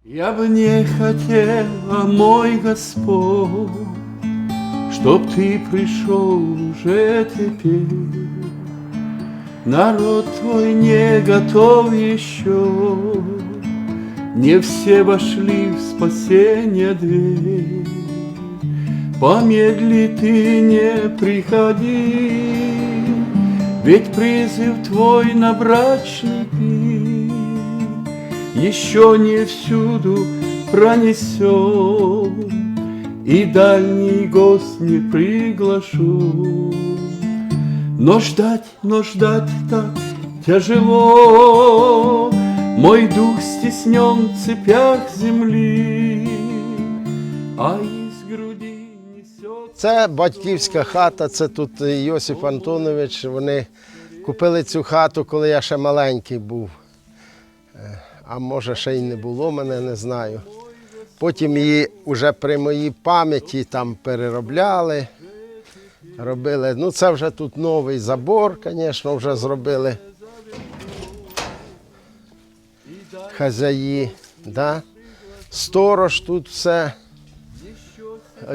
Я бы не хотела, мой Господь, чтоб ты пришел уже теперь. Народ твой не готов еще, не все вошли в спасение дверь. Помедли ты, не приходи, ведь призыв твой на брачный пир еще не всюду пронесет, и дальний гость не приглашу. Но ждать так тяжело, мой дух стеснен в цепях земли, а из груди несет... Це батьківська хата, це тут Йосип Антонович. Вони купили цю хату, коли я ще маленький був. А може ще й не було мене, не знаю. Потім її вже при моїй пам'яті там переробляли, робили. Ну це вже тут новий забор, звісно, вже зробили хазяї. Да? Сторож тут все.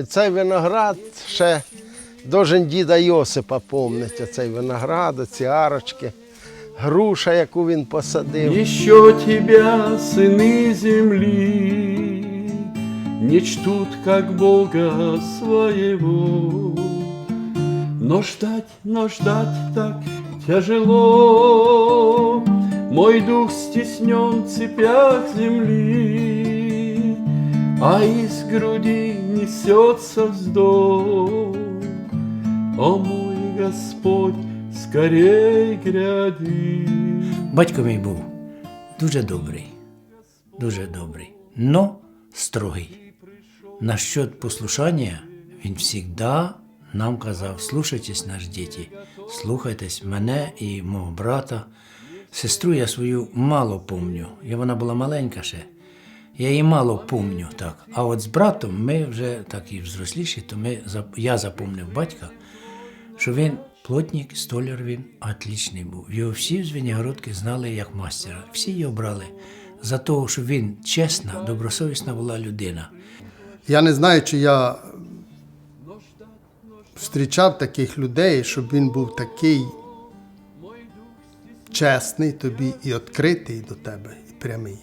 Цей виноград ще должен діда Йосипа пам'ятати, оцей виноград, ці арочки, груша, яку він посадив. Еще тебя сыны земли не чтут, как Бога своего. Но ждать так тяжело, мой дух стеснен в цепях земли, а из груди несется вздох. О мой Господь, скорей гряди. Батько мій був дуже добрий, но строгий. Насчет послушання він завжди нам казав: слухайтесь нас, діти, слухайтесь мене і мого брата. Сестру я свою мало пам'ятаю, вона була маленька ще. Я її мало пам'ятаю, так. А от з братом ми вже так і взросліші, то я запам'ятав батька, що він плотник, столяр, він отличний був. Його всі в Звенигородці знали як мастера. Всі його брали за те, що він чесна, добросовісна була людина. Я не знаю, чи я зустрічав таких людей, щоб він був такий чесний тобі і відкритий до тебе, і прямий.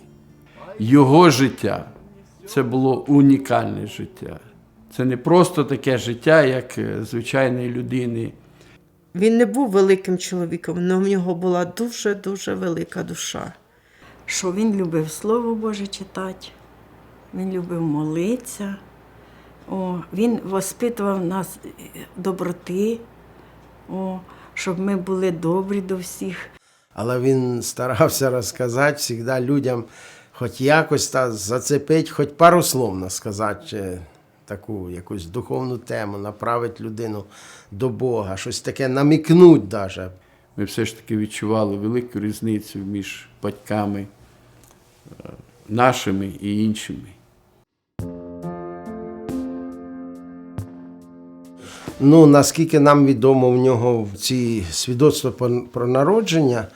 Його життя – це було унікальне життя. Це не просто таке життя, як звичайної людини. Він не був великим чоловіком, але в нього була дуже-дуже велика душа. Що він любив Слово Боже читати, він любив молитися, він воспитував нас доброти, щоб ми були добрі до всіх. Але він старався розказати завжди людям, хоч якось зацепити, хоч пару слов сказати, таку якусь духовну тему, направити людину до Бога, щось таке намікнуть навіть. Ми все ж таки відчували велику різницю між батьками нашими і іншими. Ну, наскільки нам відомо, в нього в ці свідоцтва про народження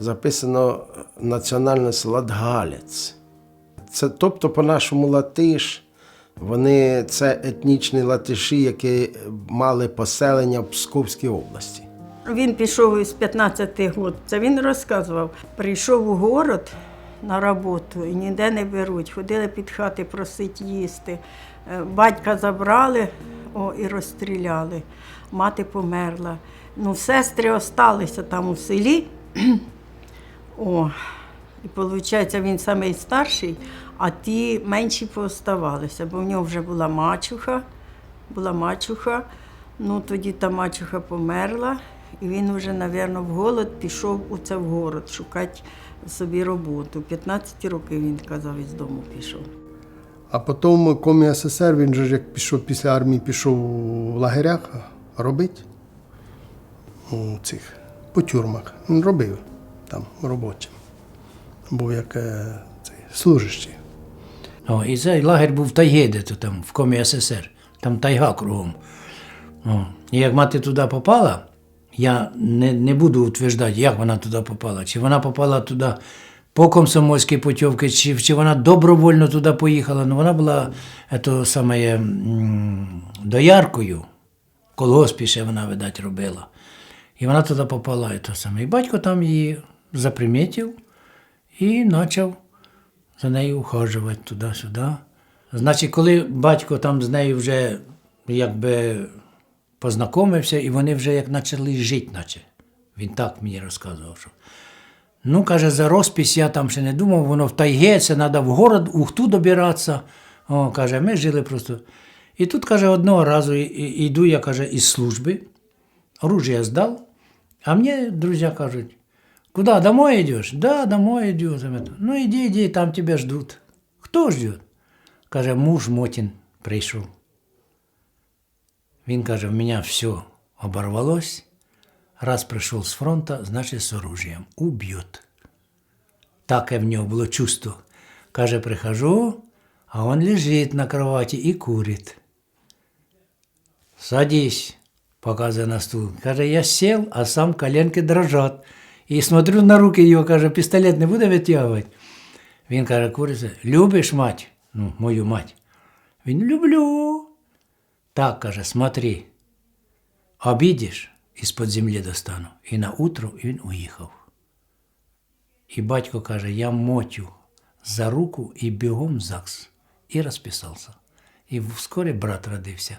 записано національність латгалець. Це, тобто, по-нашому латиш, це етнічні латиші, які мали поселення в Псковській області. Він пішов із 15 років, це він розказував. Прийшов у город на роботу і ніде не беруть. Ходили під хати просити їсти. Батька забрали і розстріляли. Мати померла. Ну, сестри залишилися там у селі. І виходить, він самий старший, а ті менші пооставалися, бо в нього вже була мачуха. Ну, тоді та мачуха померла, і він вже, мабуть, в голод пішов в город шукати собі роботу. 15 років, він казав, із дому пішов. А потім Комі СССР, він же як пішов після армії, пішов в лагерях робити по тюрмах. Він робив там робочим. Був як служащий. І цей лагерь був в тайгі, де-то там, в Комі СССР. Там тайга кругом. І як мати туди попала, я не буду утверждати, як вона туди попала. Чи вона попала туди по комсомольській путівці, чи вона добровольно туди поїхала. Ну, вона була дояркою, в колгоспі ще вона, видать, робила. І вона туди попала. І батько там її запримітив і почав за нею ухажувати туди-сюди. Значить, коли батько там з нею вже якби познайомився, і вони вже як почали жити, наче. Він так мені розказував, що. Ну, каже, за розпись я там ще не думав, воно в тайге, це треба в город, Ухту добиратися. О, каже, ми жили просто. І тут, каже, одного разу йду я, каже, із служби, оружие здав, а мені друзі кажуть, куди, домой йдеш? Да, домой йду. Ну, іди, там тебе ждуть. Хто ждет? Каже, муж Мотін прийшов. Він каже, в мене все оборвалось. Раз прийшов з фронту, значить з оружием. Уб'ють. Таке в нього було чувство. Каже, прихожу, а он лежить на кровати і курить. Садись, показує на стул. Каже, я сел, а сам коленки дрожат. І смотрю на руки його, каже, пістолет не буде витягувати. Він каже, куриться, любиш мать? Ну, мою мать. Він, люблю. Так, каже, смотри, обідеш, із-під землі достану. І на утро він уїхав. І батько каже, я Мотю за руку і бігом в ЗАГС. І розписався. І вскоре брат родився.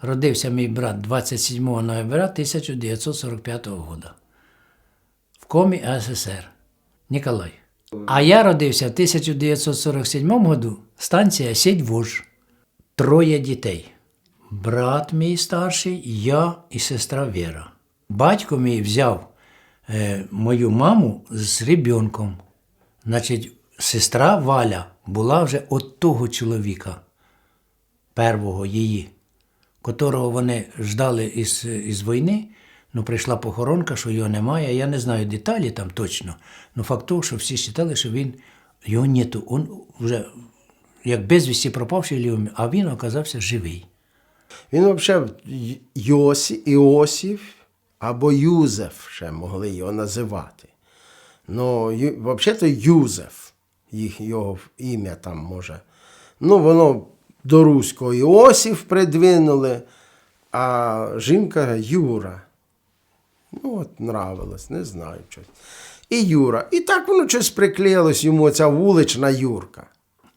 Родився мій брат 27 ноября 1945 года. В комі СССР. Ніколай. А я родився в 1947 году, станція Сідь-Вож. 3 дітей. Брат мій старший, я і сестра Віра. Батько мій взяв мою маму з ребенком. Значить, сестра Валя була вже от того чоловіка, первого її, котрого вони ждали із війни. Ну, прийшла похоронка, що його немає. Я не знаю деталі там точно. Ну, факт того, що всі вважали, що його нету. Він вже як безвісті пропавший, а він оказався живий. Він взагалі Іосиф або Юзеф ще могли його називати. Ну, взагалі-то Юзеф, його ім'я там може. Ну, воно до руського Іосиф придвинули, а жінка Юра. Ну, от нравилось, не знаю щось. І Юра. І так воно щось приклеїлось йому, ця вулична Юрка.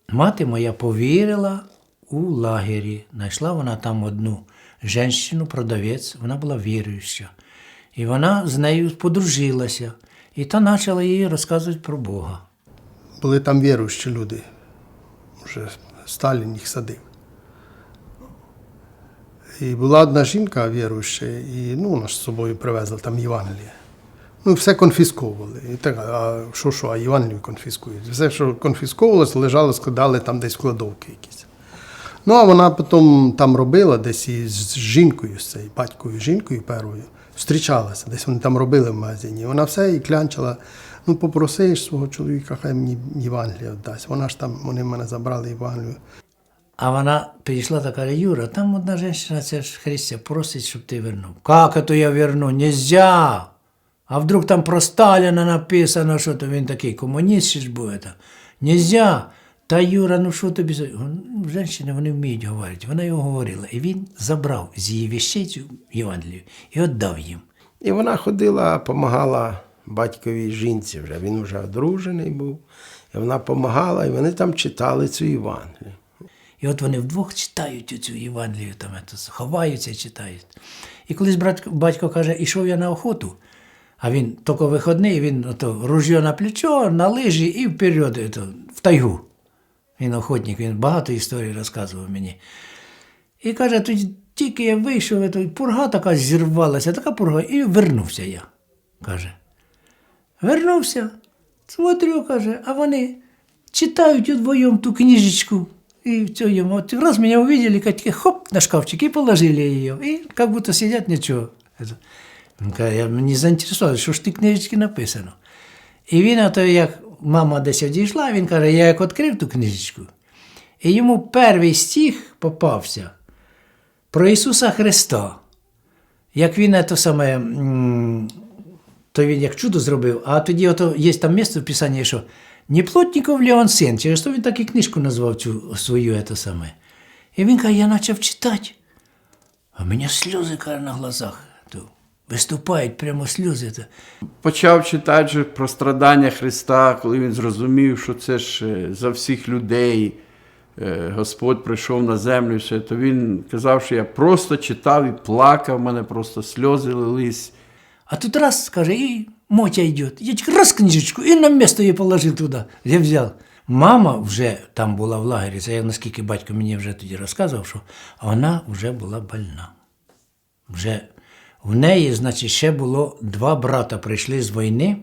Мати моя повірила у лагері. Знайшла вона там одну жінку, продавець, вона була віруюча. І вона з нею подружилася. І та почала їй розказувати про Бога. Були там віруючі люди. Вже Сталін їх садив. І була одна жінка віруюча, і вона з собою привезла там Євангеліє. Ну, все конфісковували. І так, а що, а Євангелію конфіскують? Все, що конфісковувалося, лежало, складали там десь в кладовки якісь. Ну, а вона потім там робила десь із жінкою, з цією батькою жінкою першою, зустрічалася, десь вони там робили в магазині. Вона все і клянчила, ну, попросиш свого чоловіка, хай мені Євангелія дасть. Вона ж там, вони в мене забрали Євангелію. А вона підійшла та каже, Юра, там одна жінка, це ж Христя, просить, щоб ти вернув. Як це я верну? Нельзя! А вдруг там про Сталіна написано, що то він такий комуніст чи ж буде. Нельзя! Та Юра, ну що тобі? Жінки, вони вміють говорити. Вона його говорила. І він забрав з її вещей цю Євангелію і віддав їм. І вона ходила, допомагала батьковій жінці вже. Він вже одружений був. І вона допомагала, і вони там читали цю Євангелію. І от вони вдвох читають цю Євангелію, там, ховаються і читають. І колись батько каже, ішов я на охоту, а він тільки виходний, він ружьо на плечо, на лижі і вперед, в тайгу. Він охотник, він багато історій розказував мені. І каже, тоді тільки я вийшов, пурга така зірвалася, така пурга, і вернувся я, каже. Вернувся, смотрю, каже, а вони читають удвоєм ту книжечку. И все, вот раз меня увидели, как хоп, на шкафчик, и положили ее. И как будто сидят, ничего. Я не заінтересувався, що ж ті книжечки написано. І він, як мама десь одійшла, він каже, я як відкрив ту книжечку, і йому перший стих попався про Ісуса Христа. Як він то він як чудо зробив. А тоді ото є там місце в Писанні, що «Не Плотніков ли он син?» Через то він так і книжку назвав цю свою це саме. І він каже, я почав читати. А в мене сльози, каже, на глазах. То виступають прямо сльози. Почав читати же про страдання Христа, коли він зрозумів, що це ж за всіх людей Господь прийшов на землю, і все, то він казав, що я просто читав і плакав, в мене просто сльози лились. А тут раз, каже, и Мотя идет. Я раз книжечку, и на место ее положил туда. Я взял. Мама вже там була в лагері, це я, наскільки батько мені вже тоді розказував, що вона вже була больна. Вже в неї, значить, ще було 2 брата прийшли з війни,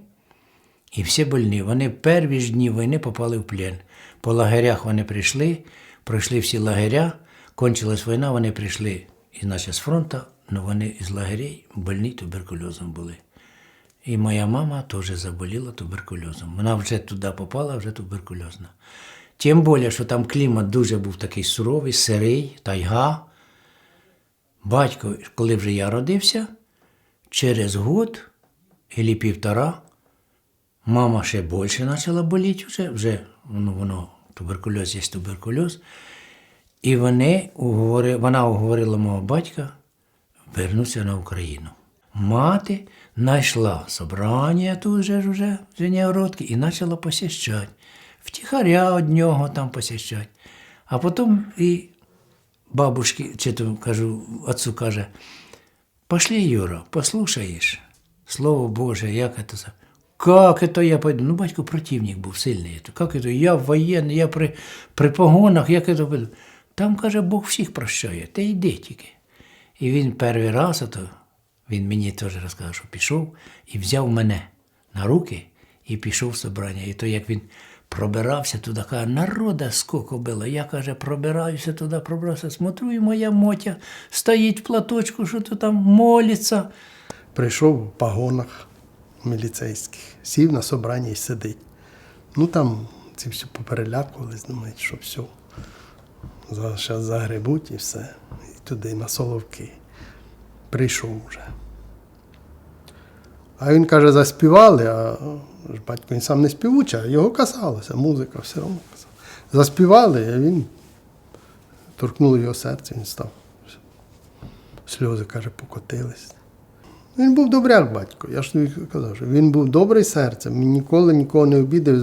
і всі больні. Вони в перші ж дні війни попали в плен. По лагерях вони прийшли, пройшли всі лагеря, кончилась війна, вони прийшли, і, значить, з фронту, але вони із лагерей больні туберкульозом були. І моя мама теж заболіла туберкульозом. Вона вже туди попала, вже туберкульозна. Тим більше, що там клімат дуже був такий суровий, сирий, тайга. Батько, коли вже я родився, через год, або 1,5, мама ще більше почала боліти вже воно туберкульоз є туберкульоз. І вона уговорила мого батька вернутися на Україну. Мати знайшла собрання тут же вже в Звенигородці і почала посещати. Втіхаря од нього там посещати. А потім і бабушки, чи то, кажу, отцу каже, пошли, Юра, послушаєш, Слово Боже, як це? Как это я пойду? Ну, батько противник був сильний. Как это? Я воєнний, я при погонах, як це буду? Там, каже, Бог всіх прощає, ти йди тільки. І він перший раз, він мені теж розказав, що пішов і взяв мене на руки і пішов в собрання. І то, як він пробирався туди, каже, народа скільки було. Я, каже, пробираюся туди, пробирався, смотрю, і моя Мотя стоїть в платочку, що то там молиться. Прийшов в погонах міліцейських, сів на собранні і сидить. Ну там ці всі поперелякувались, думають, що все, зараз загребуть і все. І туди на Соловки. Прийшов вже. А він, каже, заспівали, а ж батько він сам не співучий, а його казалося, музика все одно казала. Заспівали, а він торкнуло його серце, він став. Сльози, каже, покотились. Він був добряк, батько. Я ж тобі казав, що він був добрий серцем, він ніколи нікого не обідав,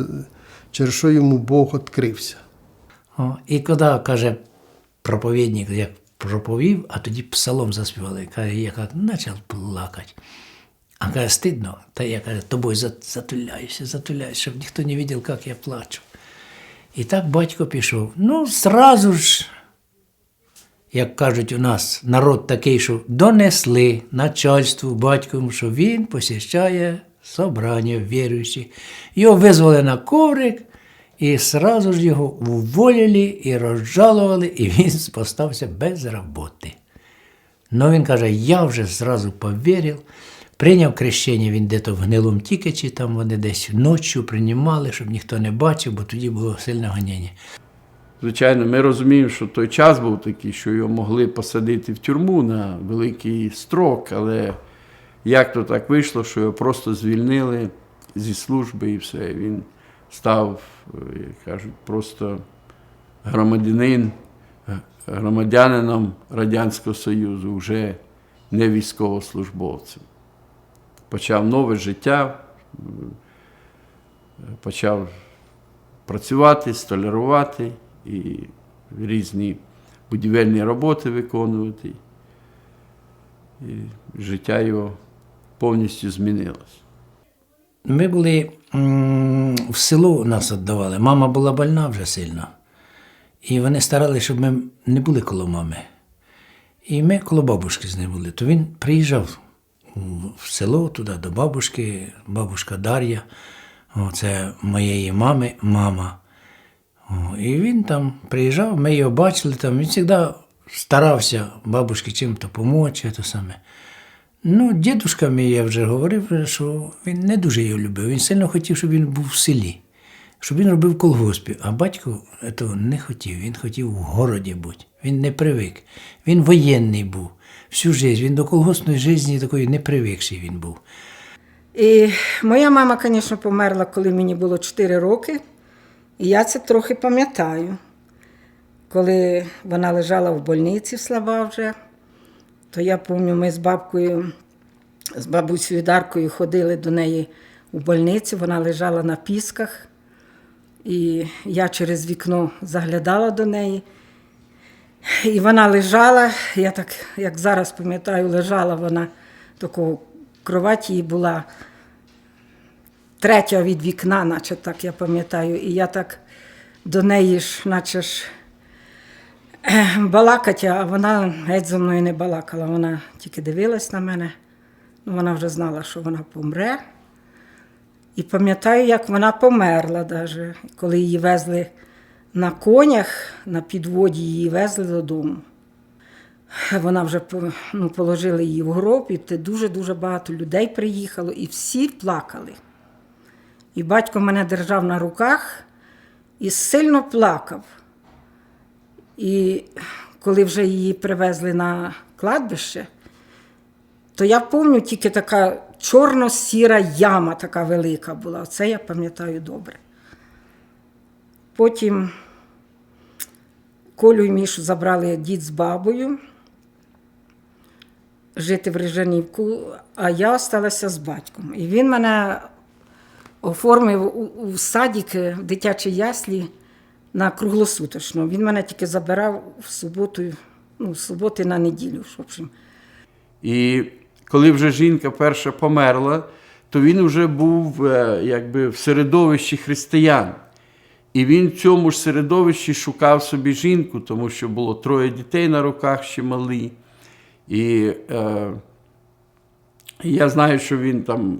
через що йому Бог відкрився. І коли, каже, проповідник, як проповів, а тоді псалом заспівали. Каже, я почав плакати. А каже, стидно, та я, каже, тобою затуляюся, щоб ніхто не бачив, як я плачу. І так батько пішов. Ну, зразу ж, як кажуть у нас, народ такий, що донесли начальству, батькові, що він посещає собрання віруючих. Його визвали на коврик, і сразу ж його уволили і розжалували, і він постався без роботи. Ну він каже, я вже зразу повірив. Прийняв хрещення він десь в Гнилому Тікачі, там вони десь ночі приймали, щоб ніхто не бачив, бо тоді було сильне гоніння. Звичайно, ми розуміємо, що той час був такий, що його могли посадити в тюрму на великий строк, але як то так вийшло, що його просто звільнили зі служби і все. Він став, як кажуть, просто громадянином Радянського Союзу, вже не військовослужбовцем. Почав нове життя, почав працювати, столярувати і різні будівельні роботи виконувати. І життя його повністю змінилось. Ми були в село, нас віддавали. Мама була больна вже сильно. І вони старалися, щоб ми не були коло мами. І ми коло бабушки з ним були. То він приїжджав в село, туди до бабушки, бабушка Дар'я. Це моєї мами мама. І він там приїжджав, ми його бачили, там, він завжди старався бабушці чим-то допомогти. Ну, дідушка мій, я вже говорив, що він не дуже його любив. Він сильно хотів, щоб він був в селі, щоб він робив в колгоспі. А батько цього не хотів, він хотів в городі бути. Він не привик. Він воєнний був. Всю життя, він до колгоспної житті такої не привикший він був. І моя мама, звісно, померла, коли мені було 4 роки. І я це трохи пам'ятаю. Коли вона лежала в больниці, слаба вже, то я пам'ятаю, ми з бабкою, з бабусею Даркою ходили до неї у больницю, вона лежала на пісках. І я через вікно заглядала до неї. І вона лежала, я так, як зараз пам'ятаю, лежала вона такого, кровать її була третя від вікна, наче так я пам'ятаю. І я так до неї ж, наче ж балакати, а вона геть зо мною не балакала. Вона тільки дивилась на мене. Ну, вона вже знала, що вона помре. І пам'ятаю, як вона померла даже, коли її везли на конях, на підводі її везли додому. Вона вже положили її в гроб, і дуже-дуже багато людей приїхало, і всі плакали. І батько мене держав на руках і сильно плакав. І коли вже її привезли на кладбище, то я пам'ятаю, тільки така чорно-сіра яма така велика була. Це я пам'ятаю добре. Потім Колю і Мішу забрали дід з бабою жити в Рижанівку, а я залишилася з батьком. І він мене оформив у садик, в дитячій яслі на круглосуточно. Він мене тільки забирав в суботу, з суботи на неділю. В общем. І коли вже жінка перша померла, то він вже був якби в середовищі християн. І він в цьому ж середовищі шукав собі жінку, тому що було 3 дітей на руках ще малі. І я знаю, що він там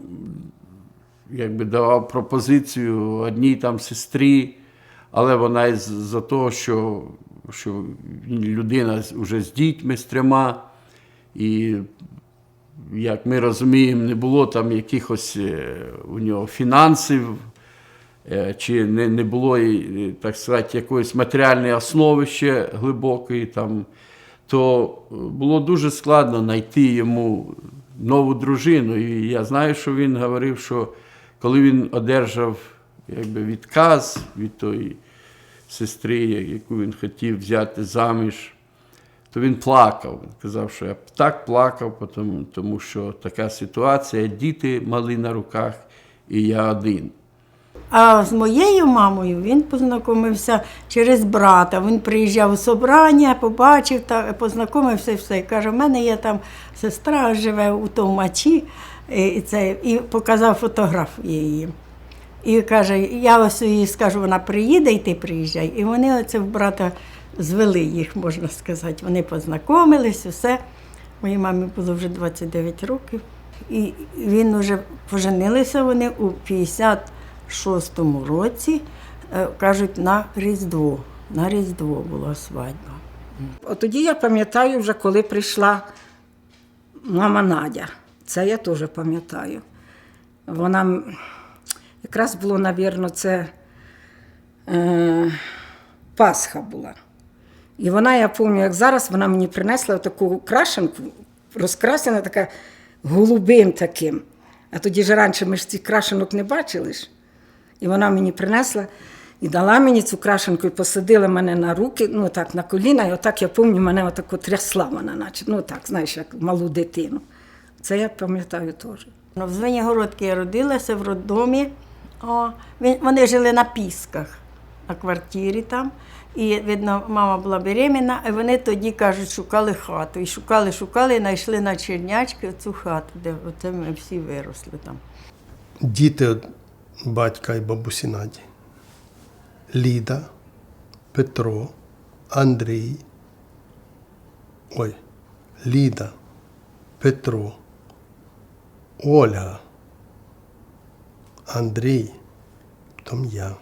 якби давав пропозицію одній там сестрі, але вона за того, що людина вже з дітьми, з 3, і, як ми розуміємо, не було там якихось у нього фінансів, чи не було, так сказати, якоїсь матеріальної основи ще глибокої, там, то було дуже складно знайти йому нову дружину. І я знаю, що він говорив, що коли він одержав якби відказ від тої сестри, яку він хотів взяти заміж, то він плакав. Він казав, що я так плакав, тому що така ситуація, діти малі на руках, і я один. А з моєю мамою він познайомився через брата. Він приїжджав у собрання, побачив, познайомився і все. І каже, в мене є там сестра, живе у Товмачі, і показав фотографію її. І каже, я ось їй скажу, вона приїде, і ти приїжджай. І вони оце в брата звели їх, можна сказати. Вони познайомились, все. Моїй мамі було вже 29 років. І він вже поженилися вони у 56-му році, кажуть, на Різдво. На Різдво була свадьба. От тоді я пам'ятаю вже, коли прийшла мама Надя. Це я теж пам'ятаю. Вона, якраз було, мабуть, це Пасха була. І вона, я пам'ятаю, як зараз, вона мені принесла таку крашенку, розкрасена така голубим таким. А тоді ж раніше ми ж цих крашенок не бачили ж. І вона мені принесла і дала мені цю крашенку, і посадила мене на руки, ну так, на коліна, і отак, я пам'ятаю, мене отако трясла вона, наче, ну так, знаєш, як малу дитину. Це я пам'ятаю теж. В Звенигородці я родилася, в роддомі. Вони жили на Пісках, на квартирі там. І, видно, мама була беременна, і вони тоді, кажуть, шукали хату. І шукали, і знайшли на Чернячки цю хату, де оце ми всі виросли там. Діти батька і бабусі Наді. Ліда, Петро, Андрій. Ліда, Петро, Ольга, Андрій, потім я,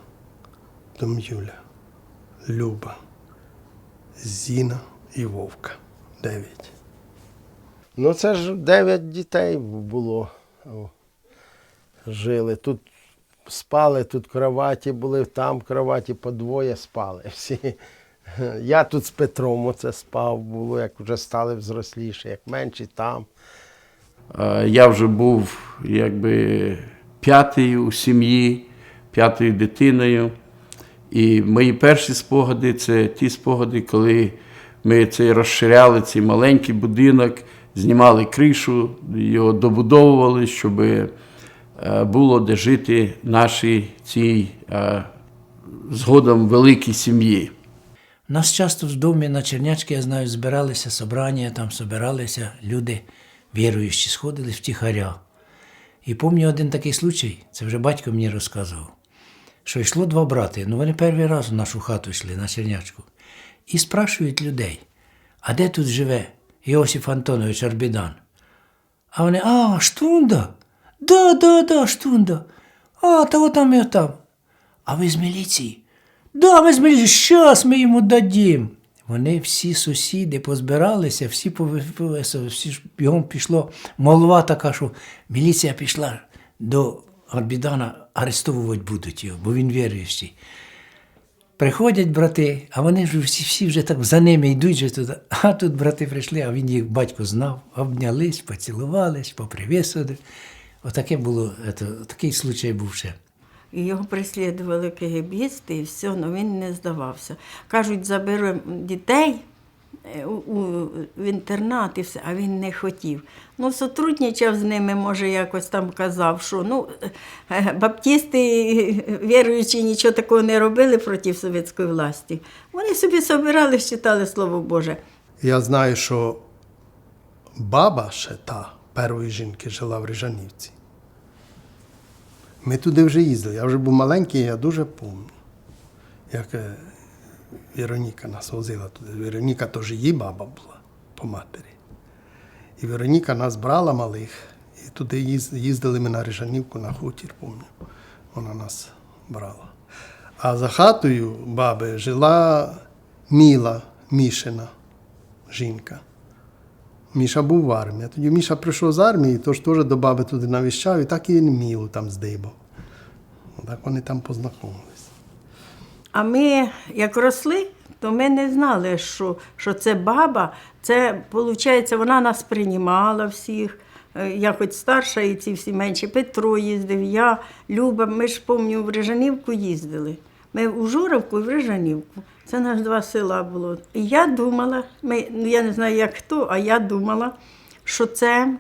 потім Юля, Люба, Зіна і Вовка. 9. Ну, це ж 9 дітей було. Жили. Тут спали, тут кроваті були, там кроваті по 2 спали всі. Я тут з Петром оце спав, було, як вже стали взросліші, як менші там. Я вже був якби п'ятий у сім'ї, п'ятою дитиною. І мої перші спогади – це ті спогади, коли ми розширяли цей маленький будинок, знімали кришу, його добудовували, щоб було де жити нашій цій згодом великій сім'ї. У нас часто в домі на Чернячки, я знаю, збиралися собрання, там збиралися люди, віруючі, сходили втіхаря. І пам'ятаю один такий случай, це вже батько мені розказував, що йшло два брати, вони перший раз в нашу хату йшли на Чернячку, і спрашують людей, а де тут живе Йосиф Антонович Арбідан? А вони, Штунда? Да, Штунда. Та отам і отам. А ви з міліції? Да, ми з міліції, щас ми йому дадім. Вони всі сусіди позбиралися, всі бігом пішло. Молва така, що міліція пішла до Арбідана, арестовувати будуть його, бо він віруючий. Приходять брати, а вони ж всі вже так за ними йдуть же туди. А тут брати прийшли, а він їх батько знав, обнялись, поцілувались, попривісили. Отаке було, такий случай був ще. І його переслідували кегебісти, і все, але він не здавався. Кажуть, заберемо дітей в інтернат і все, а він не хотів. Сотрудничав з ними, може, якось там казав, що баптисти, віруючі, нічого такого не робили проти совєтської власті. Вони собі собирали, читали Слово Боже. Я знаю, що баба ще та першої жінки жила в Рижанівці. Ми туди вже їздили. Я вже був маленький, я дуже пам'ятаю, як Вероніка нас возила туди. Вероніка теж її баба була по матері. І Вероніка нас брала малих, і туди їздили ми на Рижанівку, на хутір, пам'ятаю. Вона нас брала. А за хатою баби жила Міла Мішина жінка. Міша був в армії. Тоді Міша прийшов з армії, тож теж до баби туди навіщав, і так і Мілу там здибав. Так вони там познайомилися. А ми, як росли, то ми не знали, що це баба. Це, виходить, вона нас приймала всіх. Я хоч старша, і ці всі менші. Петро їздив, я, Люба. Ми ж, пам'ятаю, в Рижанівку їздили. Ми у Журавку і в Рижанівку. Це нас два села було. І я думала, я не знаю, як хто, а я думала, що це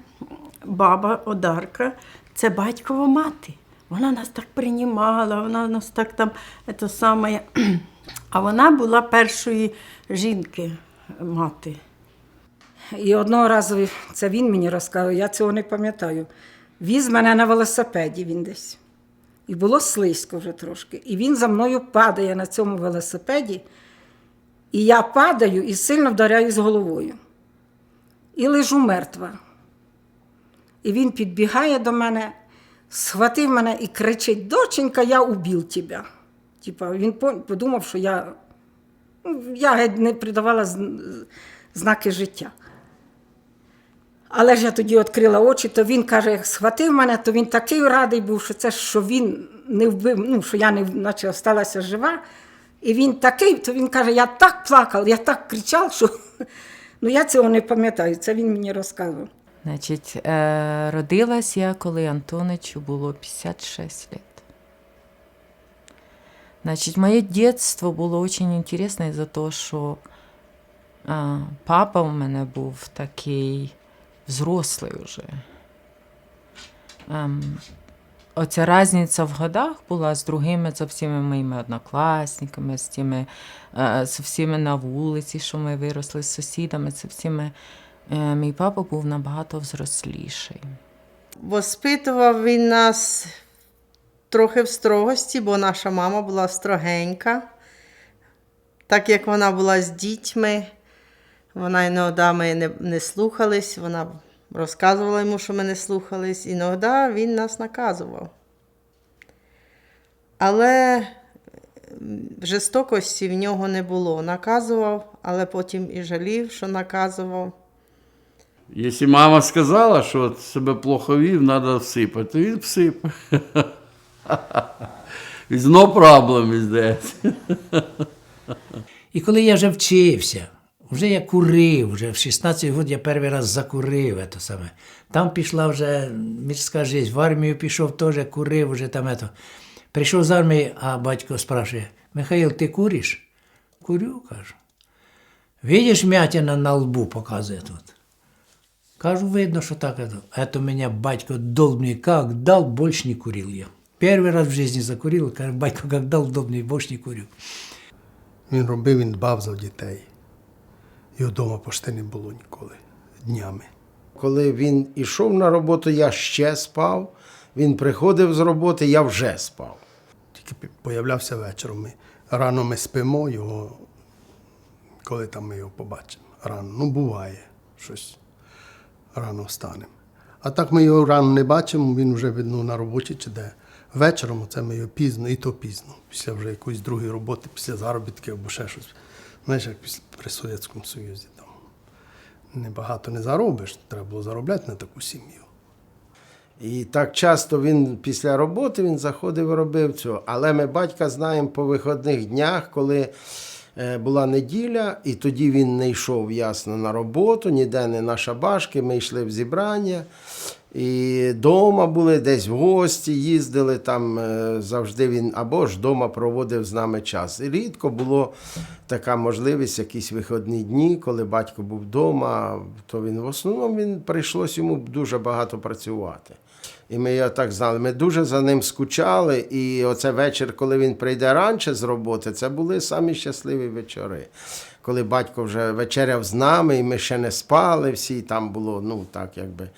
баба Одарка, це батькова мати. Вона нас так приймала, вона нас так там, це саме. А вона була першої жінки, мати. І одного разу, це він мені розказав, я цього не пам'ятаю, віз мене на велосипеді він десь. І було слизько вже трошки. І він за мною падає на цьому велосипеді, і я падаю і сильно вдаряюсь головою. І лежу мертва. І він підбігає до мене, схватив мене і кричить: «Доченька, я убив тебе». Типа, він подумав, що я геть не придавала знаки життя. Але ж я тоді відкрила очі, то він каже, як схватив мене, то він такий радий був, що він не вбив, що я наче залишилася жива. І він такий, то він каже, я так плакав, я так кричав, що я цього не пам'ятаю, це він мені розказував. Значить, родилась я, коли Антоничу було 56 лет. Значить, моє дитинство було дуже цікаве за те, що папа у мене був такий взрослий вже. Оця різниця в годах була з другими, з всіми моїми однокласниками, з всіми на вулиці, що ми виросли, з сусідами, з всіми. Мій папа був набагато взросліший. Воспитував він нас трохи в строгості, бо наша мама була строгенька. Так як вона була з дітьми, вона іноді ми не слухались, вона розказувала йому, що ми не слухались, іноді він нас наказував. Але жорстокості в нього не було. Наказував, але потім і жалів, що наказував. Якщо мама сказала, що себе плохо вів, треба всипати, то він всипав. It's no problem, здається. І коли я вже вчився Вже я курив, вже в 16 років я перший раз закурив. Це саме. Там пішла вже міська життя, в армію пішов теж, курив вже там. Прийшов з армії, а батько спрашує: Михаїл, ти куриш? Курю, кажу. Видиш, м'ятина на лбу показує тут. Кажу, видно, що так. Это мене батько долбний как дал, больше не курил я. Перший раз в житті закурив, каже, батько як дал, долбний, больше не курю. Він робив, він дбав за дітей. Його вдома почти не було ніколи, днями. Коли він йшов на роботу, я ще спав. Він приходив з роботи, я вже спав. Тільки появлявся вечором. Рано ми спимо його, коли там ми його побачимо. Рано. Ну, буває, щось рано встанемо. А так ми його рано не бачимо, він вже, видно, на роботі чи де. Вечором оце ми його пізно, і то пізно. Після вже якоїсь другої роботи, після заробітки або ще щось. Знаєш, як при Совєтському Союзі. Там небагато не заробиш, треба було заробляти на таку сім'ю. І так часто він після роботи він заходив і робив цього. Але ми батька знаємо по вихідних днях, коли була неділя, і тоді він не йшов ясно на роботу, ніде не на шабашки, ми йшли в зібрання. І вдома були, десь в гості, їздили, там завжди він або ж вдома проводив з нами час. І рідко було така можливість, якісь вихідні дні, коли батько був вдома, то він в основному прийшлось йому дуже багато працювати. І ми його так знали, ми дуже за ним скучали, і оце вечір, коли він прийде раніше з роботи, це були самі щасливі вечори. Коли батько вже вечеряв з нами, і ми ще не спали всі, там було, ну так якби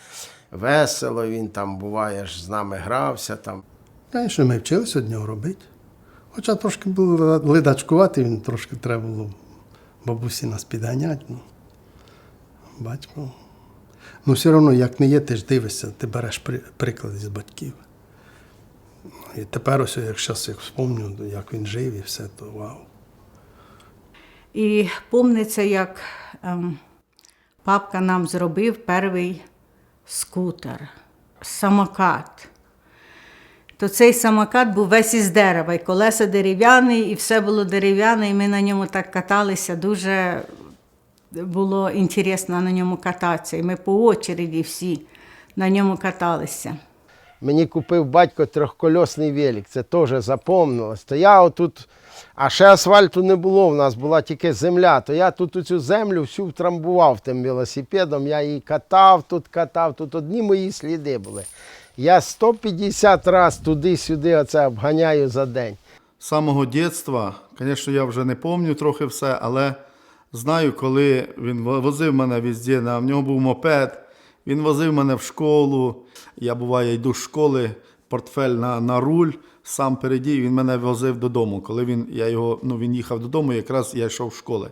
весело, він там, буває, ж з нами грався там. Та що ми вчилися від нього робити. Хоча трошки було ледачкувати, він трошки треба було бабусі нас підганяти. Ну. Батько. Ну, все одно, як не є, ти ж дивишся, ти береш приклад із батьків. І тепер ось, як зараз як вспомню, як він жив і все, то вау. І помниться, як папка нам зробив перший скутер, самокат. То цей самокат був весь із дерева, і колеса дерев'яні, і все було дерев'яне, і ми на ньому так каталися, дуже було інтересно на ньому кататися. І ми по очереді всі на ньому каталися. Мені купив батько трьохкольосний велик, це теж запомнилось. То я отут, а ще асфальту не було, в нас була тільки земля, то я тут цю землю всю втрамбував тим велосипедом, я її катав, тут одні мої сліди були. Я 150 разів туди-сюди оце обганяю за день. З самого дитинства, звісно, я вже не пам'ятаю трохи все, але знаю, коли він возив мене везде, в нього був мопед, він возив мене в школу, я, буває, йду з школи, портфель на руль, сам переді, він мене возив додому. Коли він їхав додому, якраз я йшов в школи.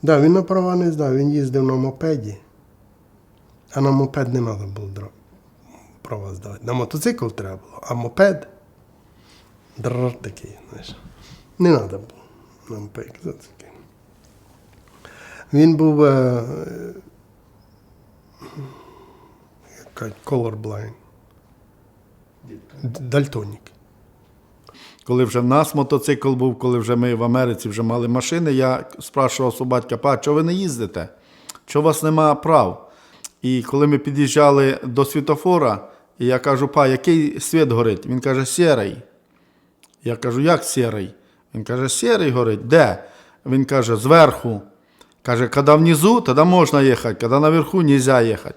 Так, він на права не здав, він їздив на мопеді, а на мопед не треба було права здавати. На мотоцикл треба було, а мопед такий, знаєш, не треба було на мопед. Він був colorblind, дальтонік. Коли вже в нас мотоцикл був, коли вже ми в Америці вже мали машини, я спрашував у батька: па, чого ви не їздите? Чого у вас немає прав? І коли ми під'їжджали до світофора, і я кажу: па, який світ горить? Він каже: сірий. Я кажу: як сірий? Він каже: сірий горить. Де? Він каже: зверху. Каже: коли внизу, тоді можна їхати, коли наверху, не можна їхати.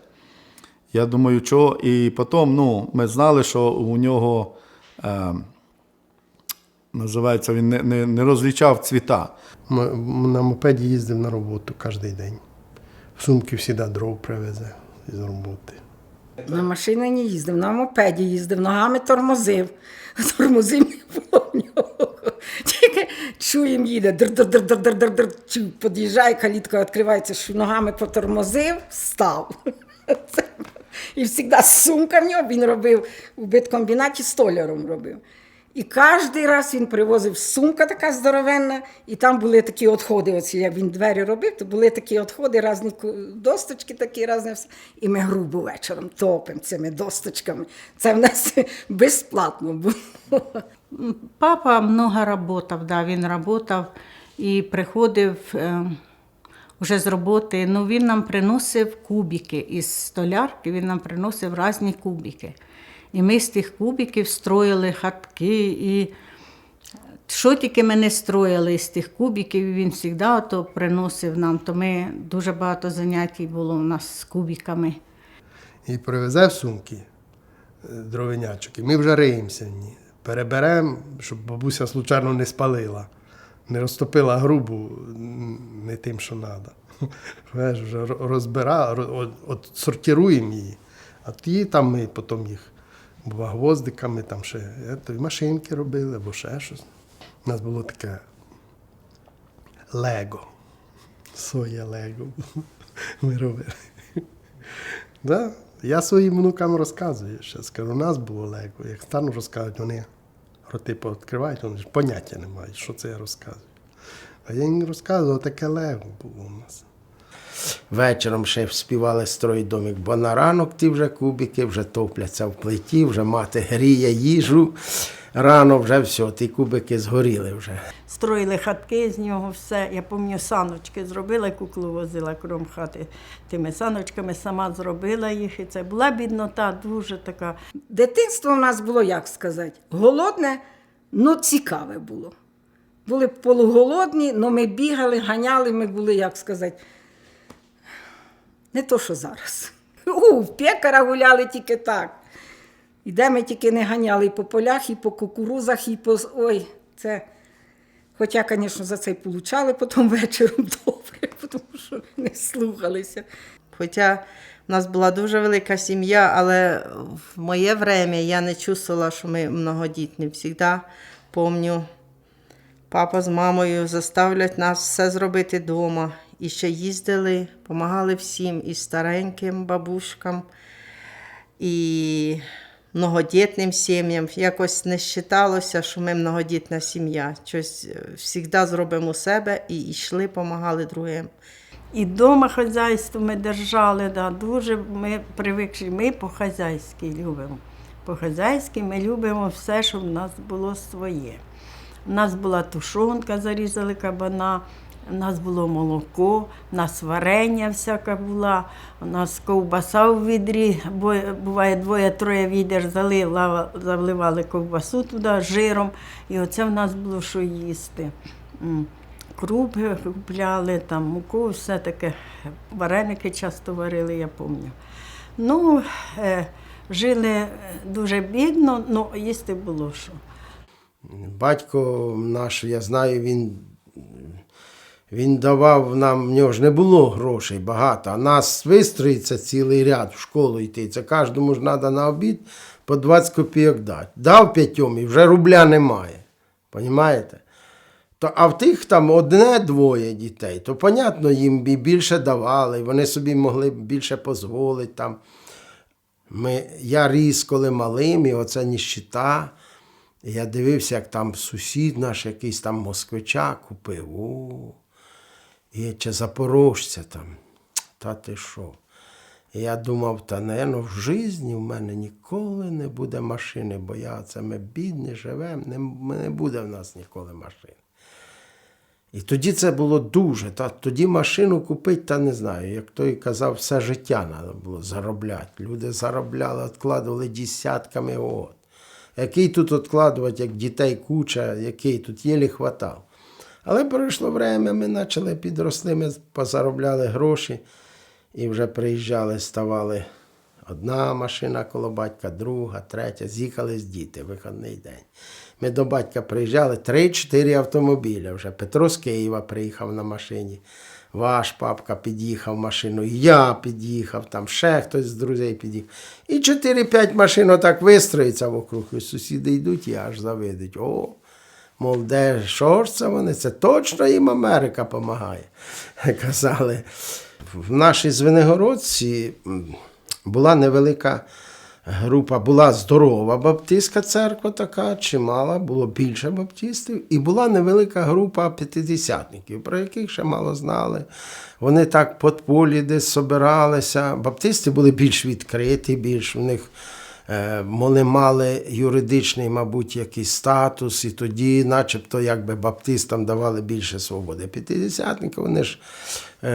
Я думаю, чого? І потім, ми знали, що у нього, називається, він не розлічав цвіта. На мопеді їздив на роботу кожен день. В сумки завжди дров привезе з роботи. На машині не їздив, на мопеді їздив, ногами тормозив. Тормозив не було в нього. Тільки чуєм, їде, др-др-др-др-др-др, під'їжджає, калітка відкривається, що ногами потормозив, став. І завжди сумка в нього, він робив у беткомбінаті, столяром робив. І кожен раз він привозив сумка така здоровенна, і там були такі відходи, оці, як він двері робив, то були такі відходи, різні досточки такі, різні все. І ми грубо вечором топимо цими досточками. Це в нас безплатно було. Папа много працював, да, він працював і приходив вже з роботи, ну він нам приносив кубики із столярки, він нам приносив різні кубики. І ми з тих кубиків строїли хатки, і що тільки ми не строїли з тих кубиків, він завжди то приносив нам, то ми дуже багато занять було у нас з кубиками. І привезе в сумки дровенячок, і ми вже риємося в ній. Переберемо, щоб бабуся случайно не спалила, не розтопила грубу не тим, що треба. Вже от сортируємо її, а ті там ми потім їх гвоздиками, там ще машинки робили або ще щось. У нас було таке лего, своє лего ми робили. Да? Я своїм внукам розказую, що скажу, у нас було лего. Як стану розказувати, вони роти пооткривають, вони ж поняття не мають, що це я розказую. А я їм розказував, таке лего було у нас. Вечором ще вспівали строїть домик, бо на ранок ті вже кубики вже топляться в плиті, вже мати гріє їжу. Рано вже все, ті кубики згоріли вже. Строїли хатки з нього, все. Я пам'ятаю, саночки зробила, куклу возила кром хати тими саночками, сама зробила їх. І це була біднота дуже така. Дитинство в нас було, як сказати, голодне, але цікаве було. Були полуголодні, але ми бігали, ганяли, ми були, як сказати, не то, що зараз. В пекара гуляли тільки так. І де ми тільки не ганяли і по полях, і по кукурузах, і по... Ой, це... Хоча, звісно, за це й получали потім вечором добре, тому що не слухалися. Хоча в нас була дуже велика сім'я, але в моє время я не чувствувала, що ми многодітні. Всегда пам'ятаю, папа з мамою заставлять нас все зробити вдома. І ще їздили, допомагали всім, і стареньким бабушкам, і многодітним сім'ям. Якось не вважалося, що ми многодітна сім'я. Щось завжди зробимо у себе і йшли, допомагали другим. І вдома хазяйство ми держали, да, дуже ми привикли, ми по-хазяйськи любимо. По-хазяйськи ми любимо все, щоб в нас було своє. У нас була тушонка, зарізали кабана, у нас було молоко, у нас варення всяке було, у нас ковбаса в відрі, буває 2-3 відер заливали ковбасу туди жиром, і оце в нас було що їсти. Крупи купляли, там муку, все таке, вареники часто варили, я пам'ятаю. Ну, жили дуже бідно, але їсти було що. Батько наш, я знаю, він давав нам, в нього ж не було грошей багато, а нас вистроїться цілий ряд в школу йти. Це кожному ж треба на обід по 20 копійок дати. Дав 5 і вже рубля немає. Понімаєте? А в тих там 1-2 дітей, то, понятно, їм більше давали, вони собі могли більше дозволити. Там. Я ріс коли малим, і оце ніщита. Я дивився, як там сусід наш якийсь там москвича купив. І чи запорожця там. Та ти що? І я думав, наверно, в житті в мене ніколи не буде машини, бо ми бідні живемо, не буде в нас ніколи машини. І тоді це було дуже. Тоді машину купити, не знаю, як той казав, все життя треба було заробляти. Люди заробляли, відкладували десятками год. Який тут відкладувати, як дітей куча, який тут єлі хватав. Але пройшло время, ми почали підросли, ми позаробляли гроші і вже приїжджали, ставали одна машина коло батька, друга, третя, з'їхались діти, вихідний день. Ми до батька приїжджали, 3-4 автомобіля вже. Петро з Києва приїхав на машині, ваш папка під'їхав машину, я під'їхав, там ще хтось з друзів під'їхав. І 4-5 машин отак вистроїться вокруг, і сусіди йдуть і аж завидуть. О, мов, де, що ж це вони? Це точно їм Америка допомагає. Казали. В нашій Звенигородці була невелика група, була здорова баптистська церква така, чимала, було більше баптистів, і була невелика група п'ятидесятників, про яких ще мало знали. Вони так подполі десь собиралися. Баптисти були більш відкриті, більш у них Вони мали юридичний, мабуть, якийсь статус, і тоді начебто якби баптистам давали більше свободи. П'ятидесятники, вони ж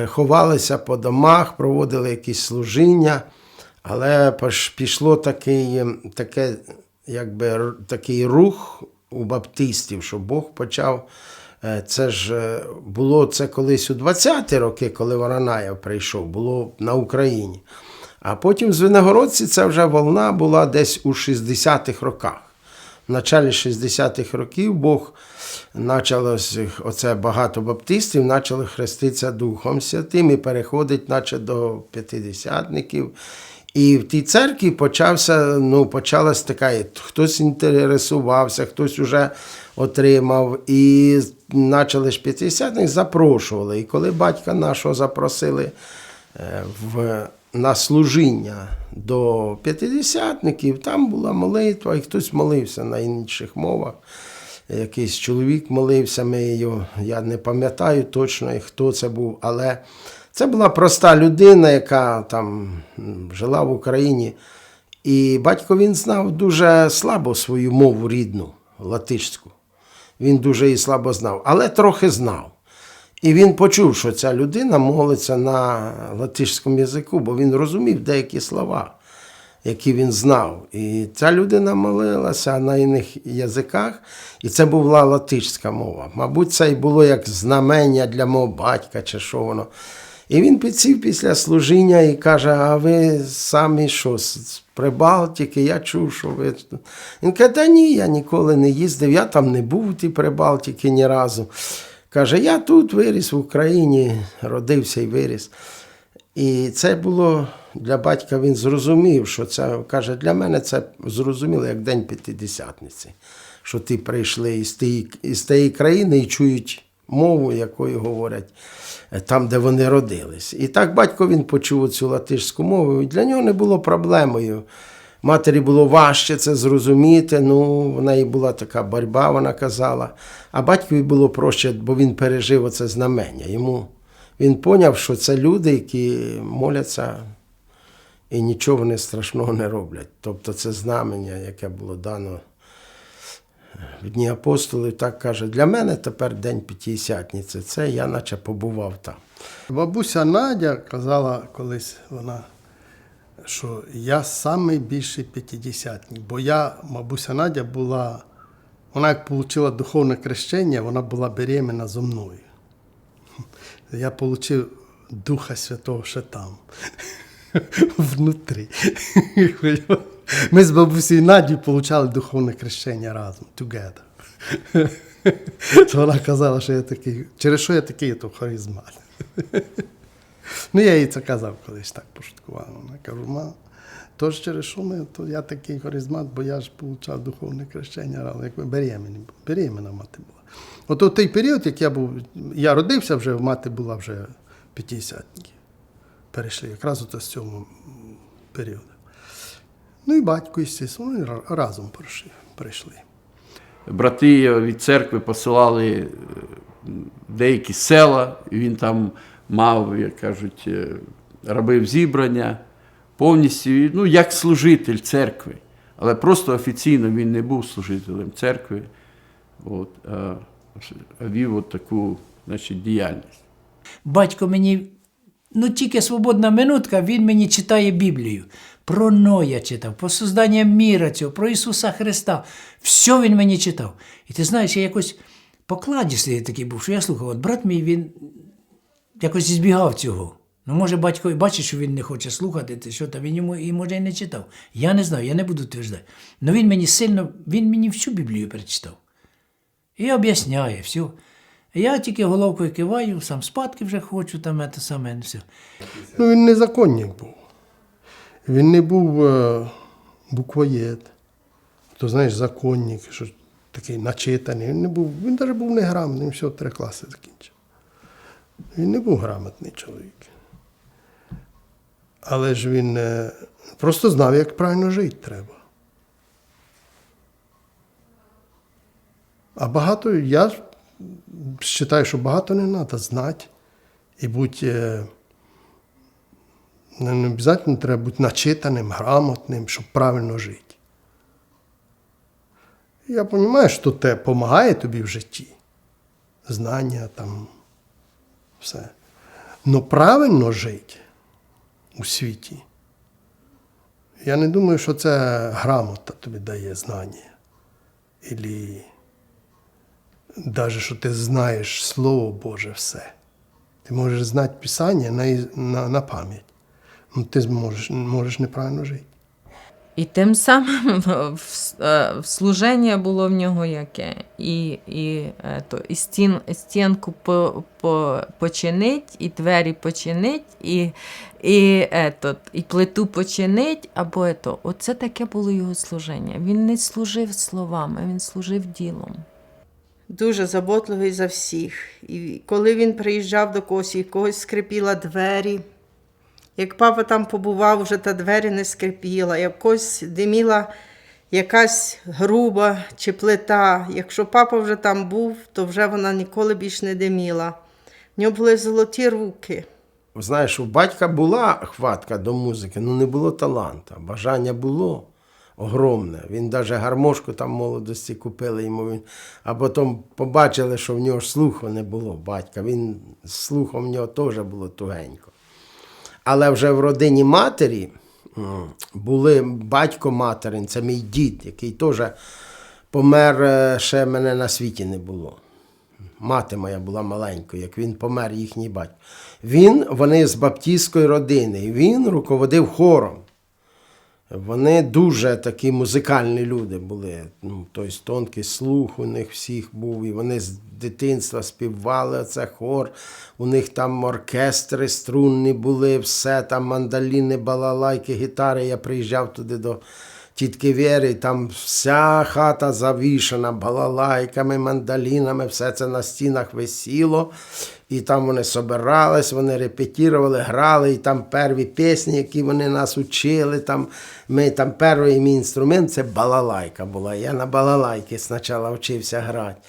ховалися по домах, проводили якісь служіння, але пішло такий рух у баптистів, що Бог почав. Це ж було це колись у 20-ті роки, коли Воронаєв прийшов, було на Україні. А потім в Звенигородці ця вже волна була десь у 60-х роках. В началі 60-х років Бог оце багато баптистів почали хреститися Духом Святим і переходить наче до п'ятидесятників. І в тій церкві почалась така, хтось інтересувався, хтось вже отримав. І почали ж п'ятидесятник запрошували. І коли батька нашого запросили на служіння до п'ятидесятників, там була молитва, і хтось молився на інших мовах. Якийсь чоловік молився, я не пам'ятаю точно, хто це був, але це була проста людина, яка там жила в Україні. І батько він знав дуже слабо свою мову рідну, латишську. Він дуже її слабо знав, але трохи знав. І він почув, що ця людина молиться на латишському язику, бо він розумів деякі слова, які він знав. І ця людина молилася на інших язиках, і це була латишська мова. Мабуть, це й було як знамення для мого батька, чи що воно. І він підсів після служіння і каже, а ви самі що, з Прибалтики? Я чув, що ви... Він каже, та ні, я ніколи не їздив, я там не був в тій Прибалтики ні разу. Каже, я тут виріс в Україні, родився і виріс. І це було для батька, він зрозумів, що це, каже, для мене це зрозуміло, як День П'ятидесятниці. Що ти прийшли із тієї країни і чують мову, якою говорять там, де вони родились. І так батько він почув цю латишську мову, і для нього не було проблемою. Матері було важче це зрозуміти, в неї була така боротьба, вона казала. А батькові було проще, бо він пережив оце знамення. Він поняв, що це люди, які моляться і нічого вони страшного не роблять. Тобто це знамення, яке було дано в Дні апостолів, так каже, для мене тепер День П'ятидесятниці, це я наче побував там. Бабуся Надя казала колись, що я найбільший п'ятидесятник, бо бабуся Надя була, вона як отримала духовне хрещення, вона була беременна зо мною. Я отримав Духа Святого ще там, внутрі. Ми з бабусею Надією отримали духовне хрещення разом, together. То вона казала, що я такий, через що я такий, то харизмат. Я їй це казав колись, так пошуткував. Вона кажу, тож через що то я такий харизмат, бо я ж отримав духовне хрещення разом, як беременна мати була. От у той період, як я родився вже, мати була вже п'ятидесятники. Перейшли якраз з цього періоду. І батько, звісно, разом прийшли. Брати від церкви посилали в деякі села, і він там мав, як кажуть, робив зібрання повністю, як служитель церкви. Але просто офіційно він не був служителем церкви, а вів таку, діяльність. Батько мені, тільки свободна минутка, він мені читає Біблію. Про Ноя читав, про создання міра цього, про Ісуса Христа. Все він мені читав. І ти знаєш, я якось покладістий такий був, що я слухав. От брат мій, він якось збігав цього. Може, батько і бачить, що він не хоче слухати, що там, він йому, і може, і не читав. Я не знаю, я не буду тверджувати. Але він мені всю Біблію перечитав. І об'ясняє все. Я тільки головкою киваю, сам спадки вже хочу, те саме, все. Він не законник був. Він не був буквоєд, то, знаєш, законник, що такий начитаний. Він навіть був неграмотний, він всього 3 класи закінчив. Він не був грамотний чоловік. Але ж він просто знав, як правильно жити треба. А багато, я вважаю, що багато не треба знати і бути Не обов'язково треба бути начитаним, грамотним, щоб правильно жити. Я розумію, що це допомагає тобі в житті. Знання, там, все. Но правильно жити у світі, я не думаю, що це грамота тобі дає знання. Ілі навіть, що ти знаєш Слово Боже все. Ти можеш знати Писання на пам'ять. Ну, ти можеш неправильно жити. І тим самим в служення було в нього яке. І стінку починить, і двері починить, і плиту починить, або ето. Оце таке було його служення. Він не служив словами, він служив ділом. Дуже заботливий за всіх. І коли він приїжджав до когось, і когось скрипіла двері, як папа там побував, вже та двері не скрипіла, як когось диміла якась груба чи плита. Якщо папа вже там був, то вже вона ніколи більш не диміла. В нього були золоті руки. Знаєш, у батька була хватка до музики, але не було таланту. Бажання було огромне. Він навіть гармошку там в молодості купили йому. А потім побачили, що в нього ж слуху не було батька. Він з слухом в нього теж було тугенько. Але вже в родині матері були батько материн, це мій дід, який теж помер, ще мене на світі не було. Мати моя була маленькою, як він помер, їхній батько. Вони з баптистської родини, і він руководив хором. Вони дуже такі музикальні люди були. Тобто тонкий слух у них всіх був, і вони з дитинства співали оце хор. У них там оркестри струнні були, все там мандоліни, балалайки, гітари. Я приїжджав туди до тітки Вєри, і там вся хата завішана балалайками, мандолінами, все це на стінах висіло. І там вони собирались, вони репетирували, грали, і там перві пісні, які вони нас учили, перший мій інструмент – це балалайка була. Я на балалайки спочатку вчився грати.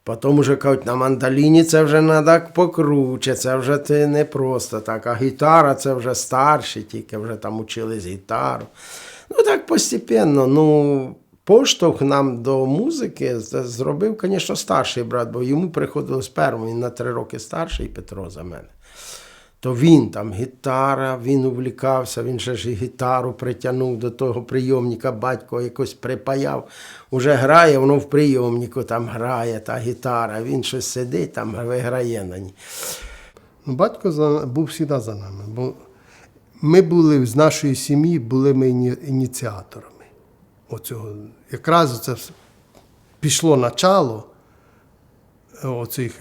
Потім вже кажуть, на мандоліні це вже треба покруче, це вже ти не просто так, а гітара це вже старші, тільки вже там учились гітару. Так постепенно, поштовх нам до музики зробив, звісно, старший брат, бо йому приходилось першому, він на 3 роки старший, Петро, за мене. То він там гітара, він увлікався, він ще ж і гітару притягнув до того прийомника, батько якось припаяв. Уже грає, воно в прийомнику там грає, та гітара, він щось сидить, там виграє на ній. Батько був завжди за нами, бо ми були з нашої сім'ї, були ми ініціаторами. Оцього. Якраз це пішло начало оцих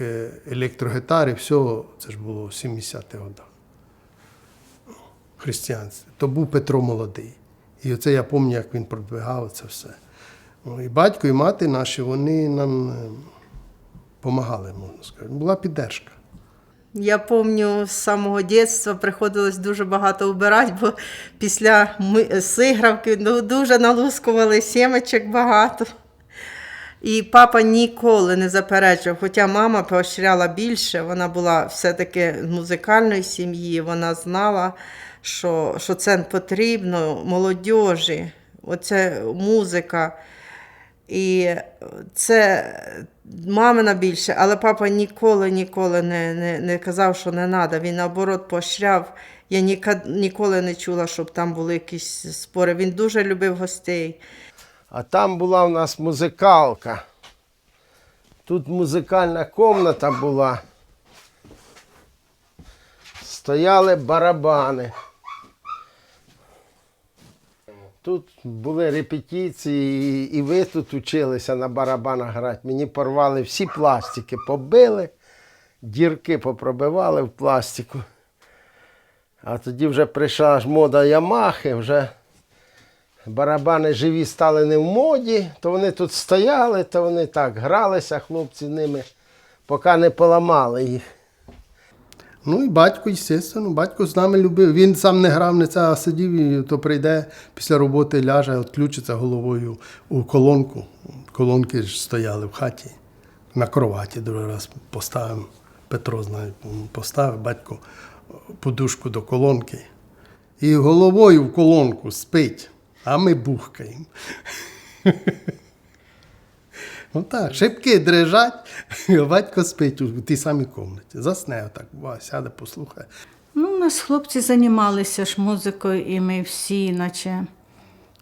електрогітар і всього, це ж було в 70-х годах. Християнстві. То був Петро Молодий. І оце я пам'ятаю, як він продвигав це все. І батько, і мати наші, вони нам допомагали, можна сказати. Була підтримка. Я пам'ятаю, з самого дитинства приходилось дуже багато вбирати, бо після сигравки дуже налускували сімечок багато. І папа ніколи не заперечував, хоча мама поощряла більше, вона була все-таки з музикальної сім'ї, вона знала, що це потрібно молодіжі, оце музика. І це мамина більше, але папа ніколи не казав, що не треба. Він, наоборот, поощряв. Я ніколи не чула, щоб там були якісь спори. Він дуже любив гостей. А там була у нас музикалка. Тут музикальна кімната була. Стояли барабани. Тут були репетиції, і ви тут вчилися на барабанах грати. Мені порвали всі пластики, побили, дірки попробивали в пластику. А тоді вже прийшла ж мода Ямахи, вже барабани живі стали не в моді, то вони тут стояли, то вони так гралися, хлопці ними, поки не поламали їх. І батько, звісно, батько з нами любив. Він сам не грав, не це, а сидів, і то прийде після роботи, ляже, відключиться головою у колонку. Колонки ж стояли в хаті, на кроваті другий раз поставив. Петро, знає, поставив батько подушку до колонки. і головою в колонку спить, а ми бухкаємо. Отак, шибки дрижать, а батько спить у тій самій кімнаті. Засне отак, сяде, послухає. Ну, у нас хлопці займалися ж музикою, і ми всі, наче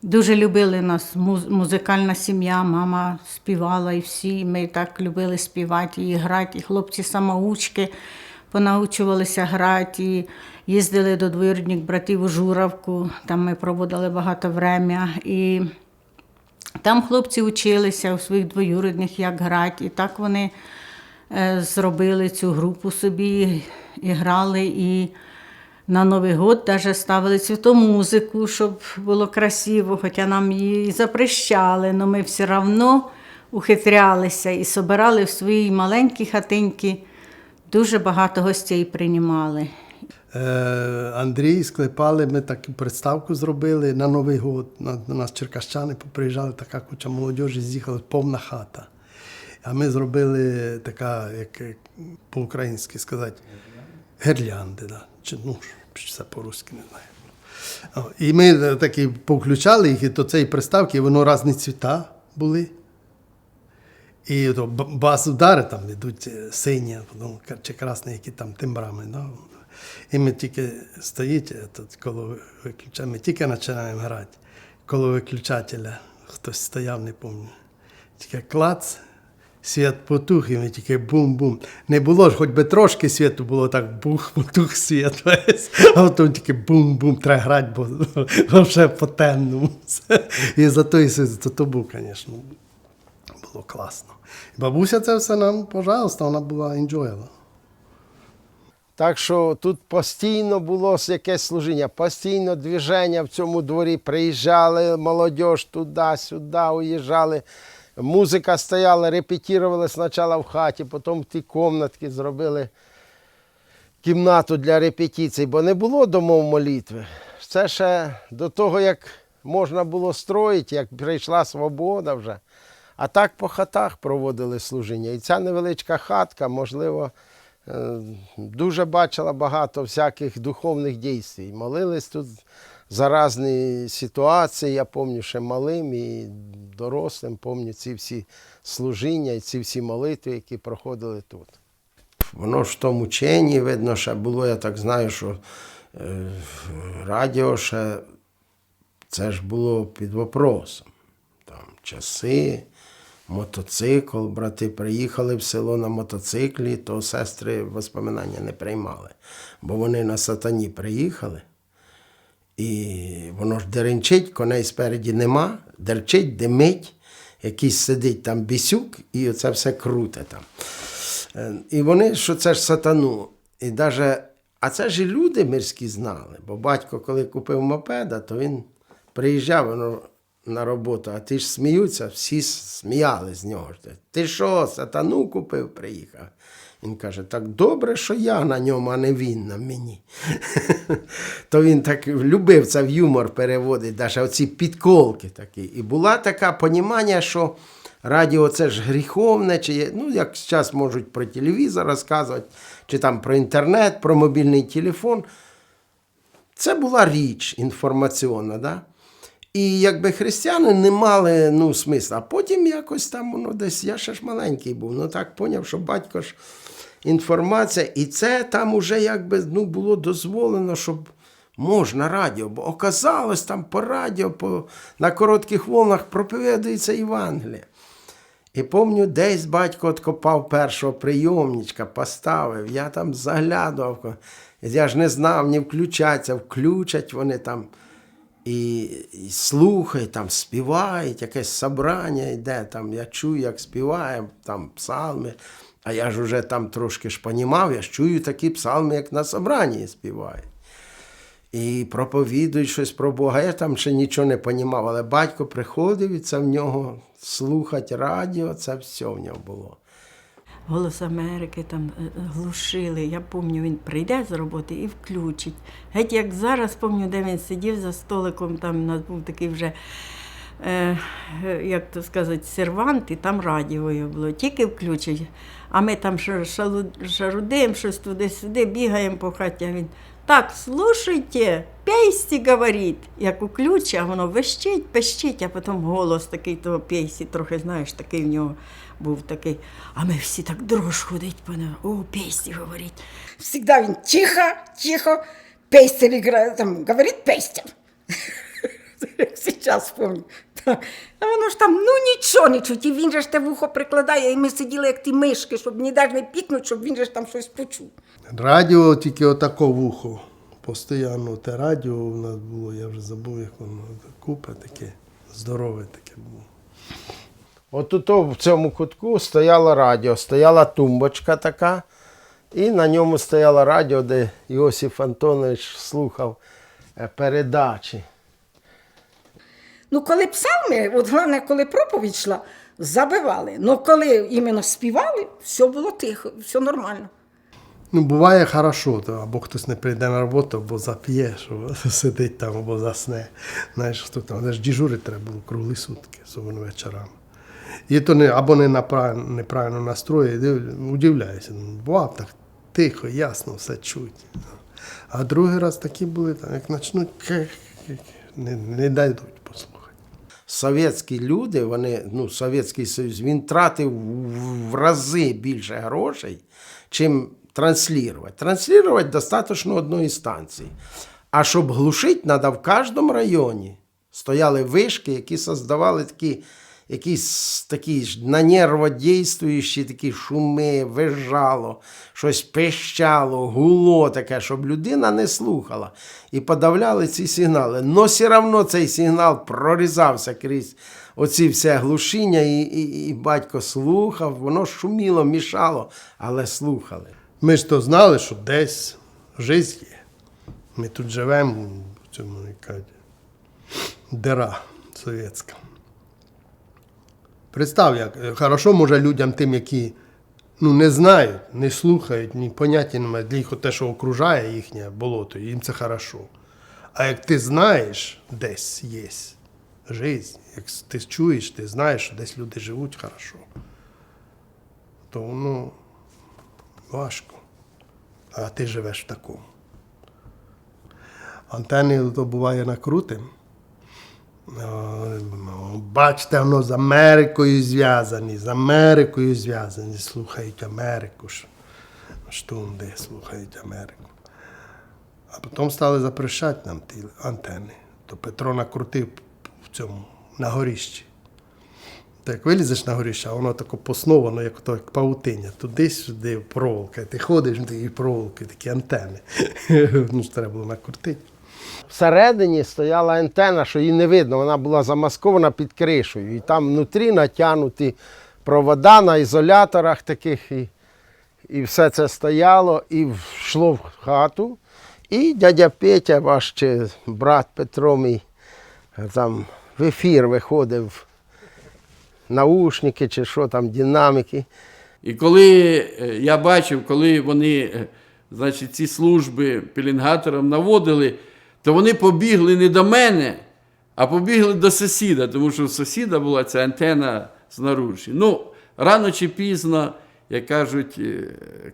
дуже любили нас, музикальна сім'я, мама співала, і всі ми так любили співати і грати. І хлопці самоучки понаучувалися грати, і їздили до двоюрідних братів у Журавку, там ми проводили багато врем'я. І там хлопці вчилися у своїх двоюрідних, як грати. І так вони зробили цю групу собі, і грали, і на Новий год навіть ставили цю музику, щоб було красиво, хоча нам її запрещали, але ми все одно ухитрялися і збирали в своїй маленькій хатинці, дуже багато гостей приймали. Андрій склепали, ми таку представку зробили на Новий год. До нас черкащани поприїжджали, така куча молодіжі, з'їхала повна хата. А ми зробили така, як по-українськи сказати, гірлянди. Да. Чи, ну, це по-русски, не знаю. І ми такі повключали їх, і до цієї приставки, воно різні цвіта були. І то бас-удари там йдуть сині, чи красні, які там тембрами. Да. І ми тільки стоїть, коло виключателя, ми тільки починаємо грати. Коло виключателя хтось стояв, не пам'ятаю. Тільки клац, світ потух, і ми тільки бум-бум. Не було ж, хоч би трошки світу було, так бух, потух світ весь. А потім тільки бум-бум, треба грати, бо вже по-темному. І за то був, звісно, було класно. І бабуся це все нам, пожалуйста, вона була enjoyable. Так що тут постійно було якесь служіння, постійно движення в цьому дворі. Приїжджали молодь туди-сюди, уїжджали. Музика стояла, репетирували спочатку в хаті, потім в ті кімнатки зробили кімнату для репетицій, бо не було домов молитви. Це ще до того, як можна було строїти, як прийшла свобода вже. А так по хатах проводили служіння. І ця невеличка хатка, можливо, дуже бачила багато всяких духовних дійствій. Молились тут за різні ситуації, я пам'ятаю, ще малим і дорослим, пам'ятаю ці всі служіння і ці всі молитви, які проходили тут. Воно ж в тому вченні, видно, ще було, я так знаю, що радіо ще, це ж було під вопросом. Там часи, мотоцикл, брати приїхали в село на мотоциклі, то сестри воспоминання не приймали. Бо вони на сатані приїхали, і воно ж деренчить, коней спереді нема, дерчить, димить, якийсь сидить там бісюк, і оце все круте там. І вони, що це ж сатану. І даже, а це ж і люди мирські знали, бо батько, коли купив мопеда, то він приїжджав на роботу, а ті ж сміються, всі сміяли з нього. Ти що, сатану купив, приїхав? Він каже, так добре, що я на ньому, а не він на мені. То він так любив це в юмор переводить, навіть оці підколки такі. І була така понімання, що радіо це ж гріховне, чи, ну, як зараз можуть про телевізор розказувати, чи там про інтернет, про мобільний телефон. Це була річ інформаційна, да? І якби християни не мали, ну, смисла. А потім якось там, воно десь, я ще ж маленький був, ну так поняв, що батько ж інформація, і це там уже якби, ну, було дозволено, щоб можна радіо, бо оказалось там по радіо, на коротких волнах проповідується Євангеліє. І пам'ятаю, десь батько откопав першого прийомничка, поставив, я там заглядував, я ж не знав, ні включаться, включать вони там. І слухають, там співають, якесь собрання йде, там я чую, як співає, там псалми, а я ж уже там трошки ж понімав, я ж чую такі псалми, як на собранні співають. І проповідують щось про Бога, я там ще нічого не понімав, але батько приходив, і це в нього слухати радіо, це все в нього було. Голос Америки там глушили. Я пам'ятаю, він прийде з роботи і включить. Геть як зараз пам'ятаю, де він сидів за столиком, там у нас був такий вже, як то сказати, сервант, і там радіо було. Тільки включить. А ми там шарудимо, щось туди-сюди, бігаємо по хаті, а він, так, слушайте, Пейсті, говорить, як у ключі, а воно вищить, пищить, а потім голос такий того Пейсті, трохи, знаєш, такий в нього був такий. А ми всі так дрож ходить, о, Пейсті говорить. Всегда він тихо, пейстер играет, там, говорит пейстер. Як зараз пам'ятаю. А воно ж там, нічого не чуть, і він же ж те вухо прикладає, і ми сиділи, як ті мишки, щоб ніде ж не пікнуть, щоб він же ж там щось почув. Радіо тільки отако вухо. Постійно те радіо у нас було, я вже забув, як воно, купе таке, здорове таке було. От тут в цьому кутку стояло радіо, стояла тумбочка така, і на ньому стояло радіо, де Йосиф Антонович слухав передачі. Ну, коли псалми, от головне, коли проповідь йшла, забивали. Ну, коли іменно співали, все було тихо, все нормально. Ну, буває хорошо, то або хтось не прийде на роботу, або зап'є, що сидить там, або засне. Знаєш, хто там, але ж дежурити треба було круглі сутки, особливо вечорами. І то або неправильно настрої, удивляюся. Бував так тихо, ясно, все чуть. А другий раз такі були, там, як почнуть, не дадуть послухати. Совєтські люди, Совєтський Союз, він тратив в рази більше грошей, чим транслювати. Транслювати достатньо одної станції. А щоб глушити, треба в кожному районі стояли вишки, які создавали якісь такі на нерво дійствуючі такі шуми, визжало, щось пищало, гуло таке, щоб людина не слухала. І подавляли ці сигнали. Но все одно цей сигнал прорізався крізь оці все глушіння, і батько слухав, воно шуміло, мішало, але слухали. Ми ж то знали, що десь життя є. Ми тут живемо в цьому, кажуть, дира совєтська. Представ, як хорошо може людям тим, які не знають, не слухають, ні поняття не мають, для їх те, що окружає їхнє болото, їм це хорошо. А як ти знаєш, десь є життя, як ти чуєш, ти знаєш, що десь люди живуть хорошо, то важко. А ти живеш в такому. Антени то буває накрутим. Бачите, воно з Америкою зв'язані, слухають Америку. Штунди слухають Америку. А потім стали запрещати нам ті антени. То Петро накрутив в цьому, на горищі. То як вилізеш на горіще, а воно тако посновано, як павутиння. Туди-сюди проволока. Ти ходиш, і проволоки, такі антени. Ну, ж треба було накрутити. Всередині стояла антена, що її не видно, вона була замаскована під кришею. І там внутрі натягнуті провода на ізоляторах таких. І все це стояло, і йшло в хату. І дядя Петя, ваш чи брат Петро мій, там в ефір виходив, наушники чи що там, динаміки. І коли я бачив, коли вони, значить, ці служби пеленгаторам наводили, то вони побігли не до мене, а побігли до сусіда, тому що у сусіда була ця антена знаружі. Ну, рано чи пізно, як кажуть,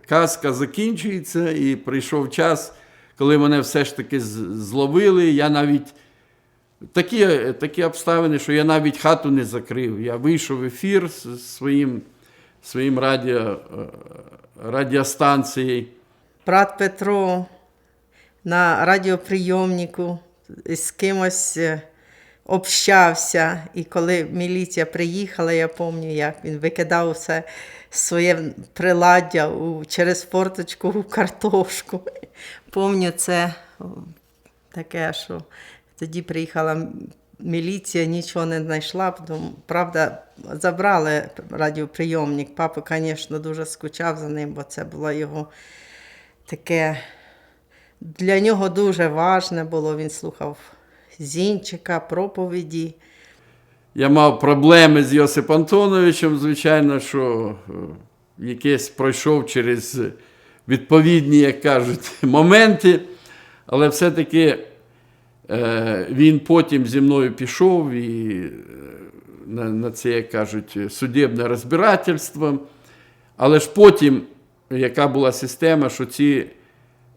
казка закінчується, і прийшов час, коли мене все ж таки зловили. Я навіть такі обставини, що я навіть хату не закрив. Я вийшов в ефір з своїм радіостанцією. Брат Петро на радіоприйомнику з кимось общався. І коли міліція приїхала, я пам'ятаю, як він викидав все своє приладдя через форточку в картошку. Пам'ятаю, це таке, що тоді приїхала міліція, нічого не знайшла. Правда, забрали радіоприйомник. Папа, звісно, дуже скучав за ним, бо це було його таке... Для нього дуже важне було, він слухав Зінчика, проповіді. Я мав проблеми з Йосипом Антоновичем, звичайно, що якесь пройшов через відповідні, як кажуть, моменти, але все-таки він потім зі мною пішов і на це, як кажуть, судебне розбирательство. Але ж потім, яка була система, що ці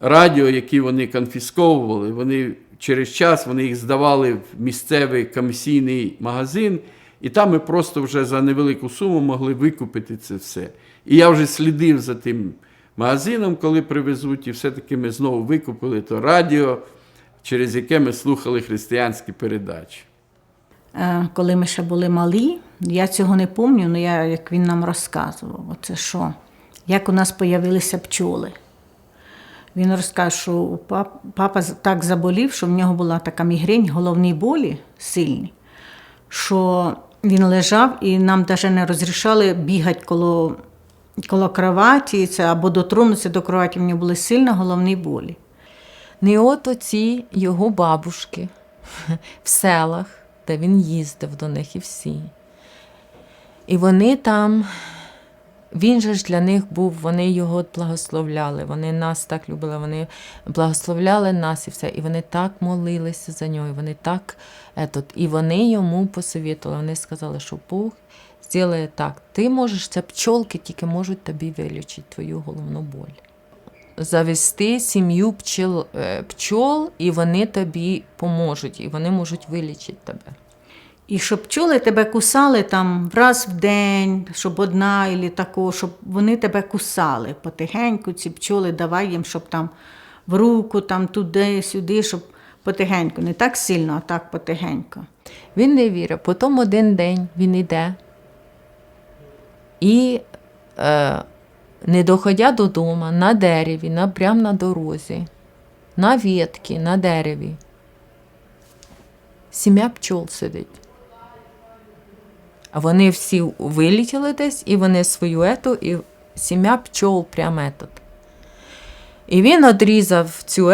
радіо, які вони конфісковували, вони через час вони їх здавали в місцевий комісійний магазин, і там ми просто вже за невелику суму могли викупити це все. І я вже слідив за тим магазином, коли привезуть, і все-таки ми знову викупили то радіо, через яке ми слухали християнські передачі. Коли ми ще були малі, я цього не пам'ятаю, але як він нам розказував, оце що, як у нас з'явилися пчоли. Він розкаже, що папа так заболів, що в нього була така мігрень, головні болі сильні, що він лежав і нам навіть не розрішали бігати коло кроваті, або дотронутися до кроваті, в нього були сильні головні болі. Не от оці його бабушки в селах, де він їздив до них і всі. І вони там, він же ж для них був, вони його благословляли, вони нас так любили, вони благословляли нас і все. І вони так молилися за нього, і вони так, і вони йому посовітували, вони сказали, що Бог зробить так, ти можеш, це пчолки тільки можуть тобі вилічити твою головну боль. Завести сім'ю пчол, і вони тобі поможуть, і вони можуть вилічити тебе. І щоб пчоли тебе кусали там раз в день, щоб одна або такого, щоб вони тебе кусали потихеньку, ці пчоли давай їм, щоб там в руку, там туди-сюди, щоб потихеньку, не так сильно, а так потихеньку. Він не вірив. Потім один день він йде і, не доходя додому, на дереві, прямо на дорозі, на ветці, на дереві, сім'я пчол сидить. А вони всі вилетіли десь, і вони свою і сім'я пчол прямо І він одрізав цю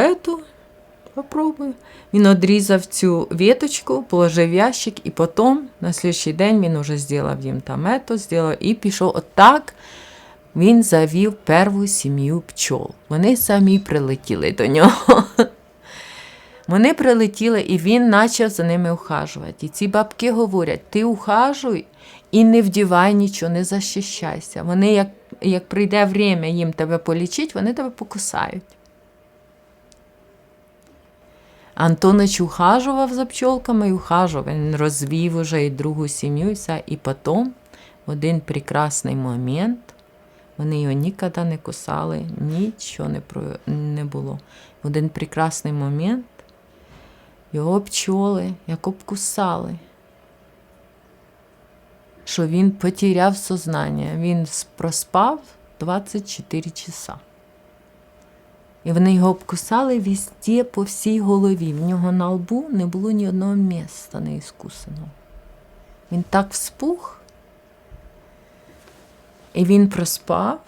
попробую, він одрізав цю веточку, положив в ящик, і потім, на слідчий день, він уже зробив їм там зробив, і пішов отак, він завів першу сім'ю пчол. Вони самі прилетіли до нього. Вони прилетіли, і він почав за ними ухажувати. І ці бабки говорять, ти ухажуй і не вдівай нічого, не захищайся. Вони, як прийде время їм тебе полічити, вони тебе покусають. Антонич ухажував за пчолками і ухажував. Він розвів уже і другу сім'ю, і все. І потім, в один прекрасний момент, вони його ніколи не кусали, нічого не було. В один прекрасний момент його пчоли як обкусали, що він потеряв сознання. Він проспав 24 часа. І вони його обкусали везде, по всій голові. В нього на лбу не було ні одного місця не іскусаного. Він так вспух, і він проспав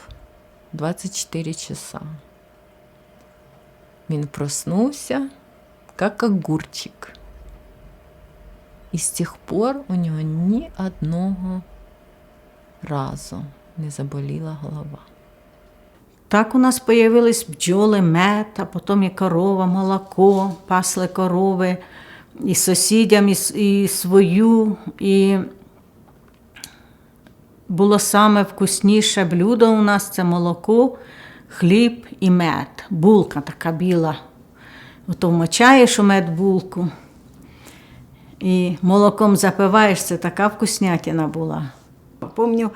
24 часа. Він проснувся, як огурчик. І з тих пор у нього ні одного разу не заболіла голова. Так у нас з'явились бджоли, мед, а потім і корова, молоко, пасли корови, і сусідям, і свою, і було саме вкусніше блюдо у нас – це молоко, хліб і мед. Булка така біла. Ото вмочаєш у мед булку і молоком запиваєш, це така вкуснятина була. Помню,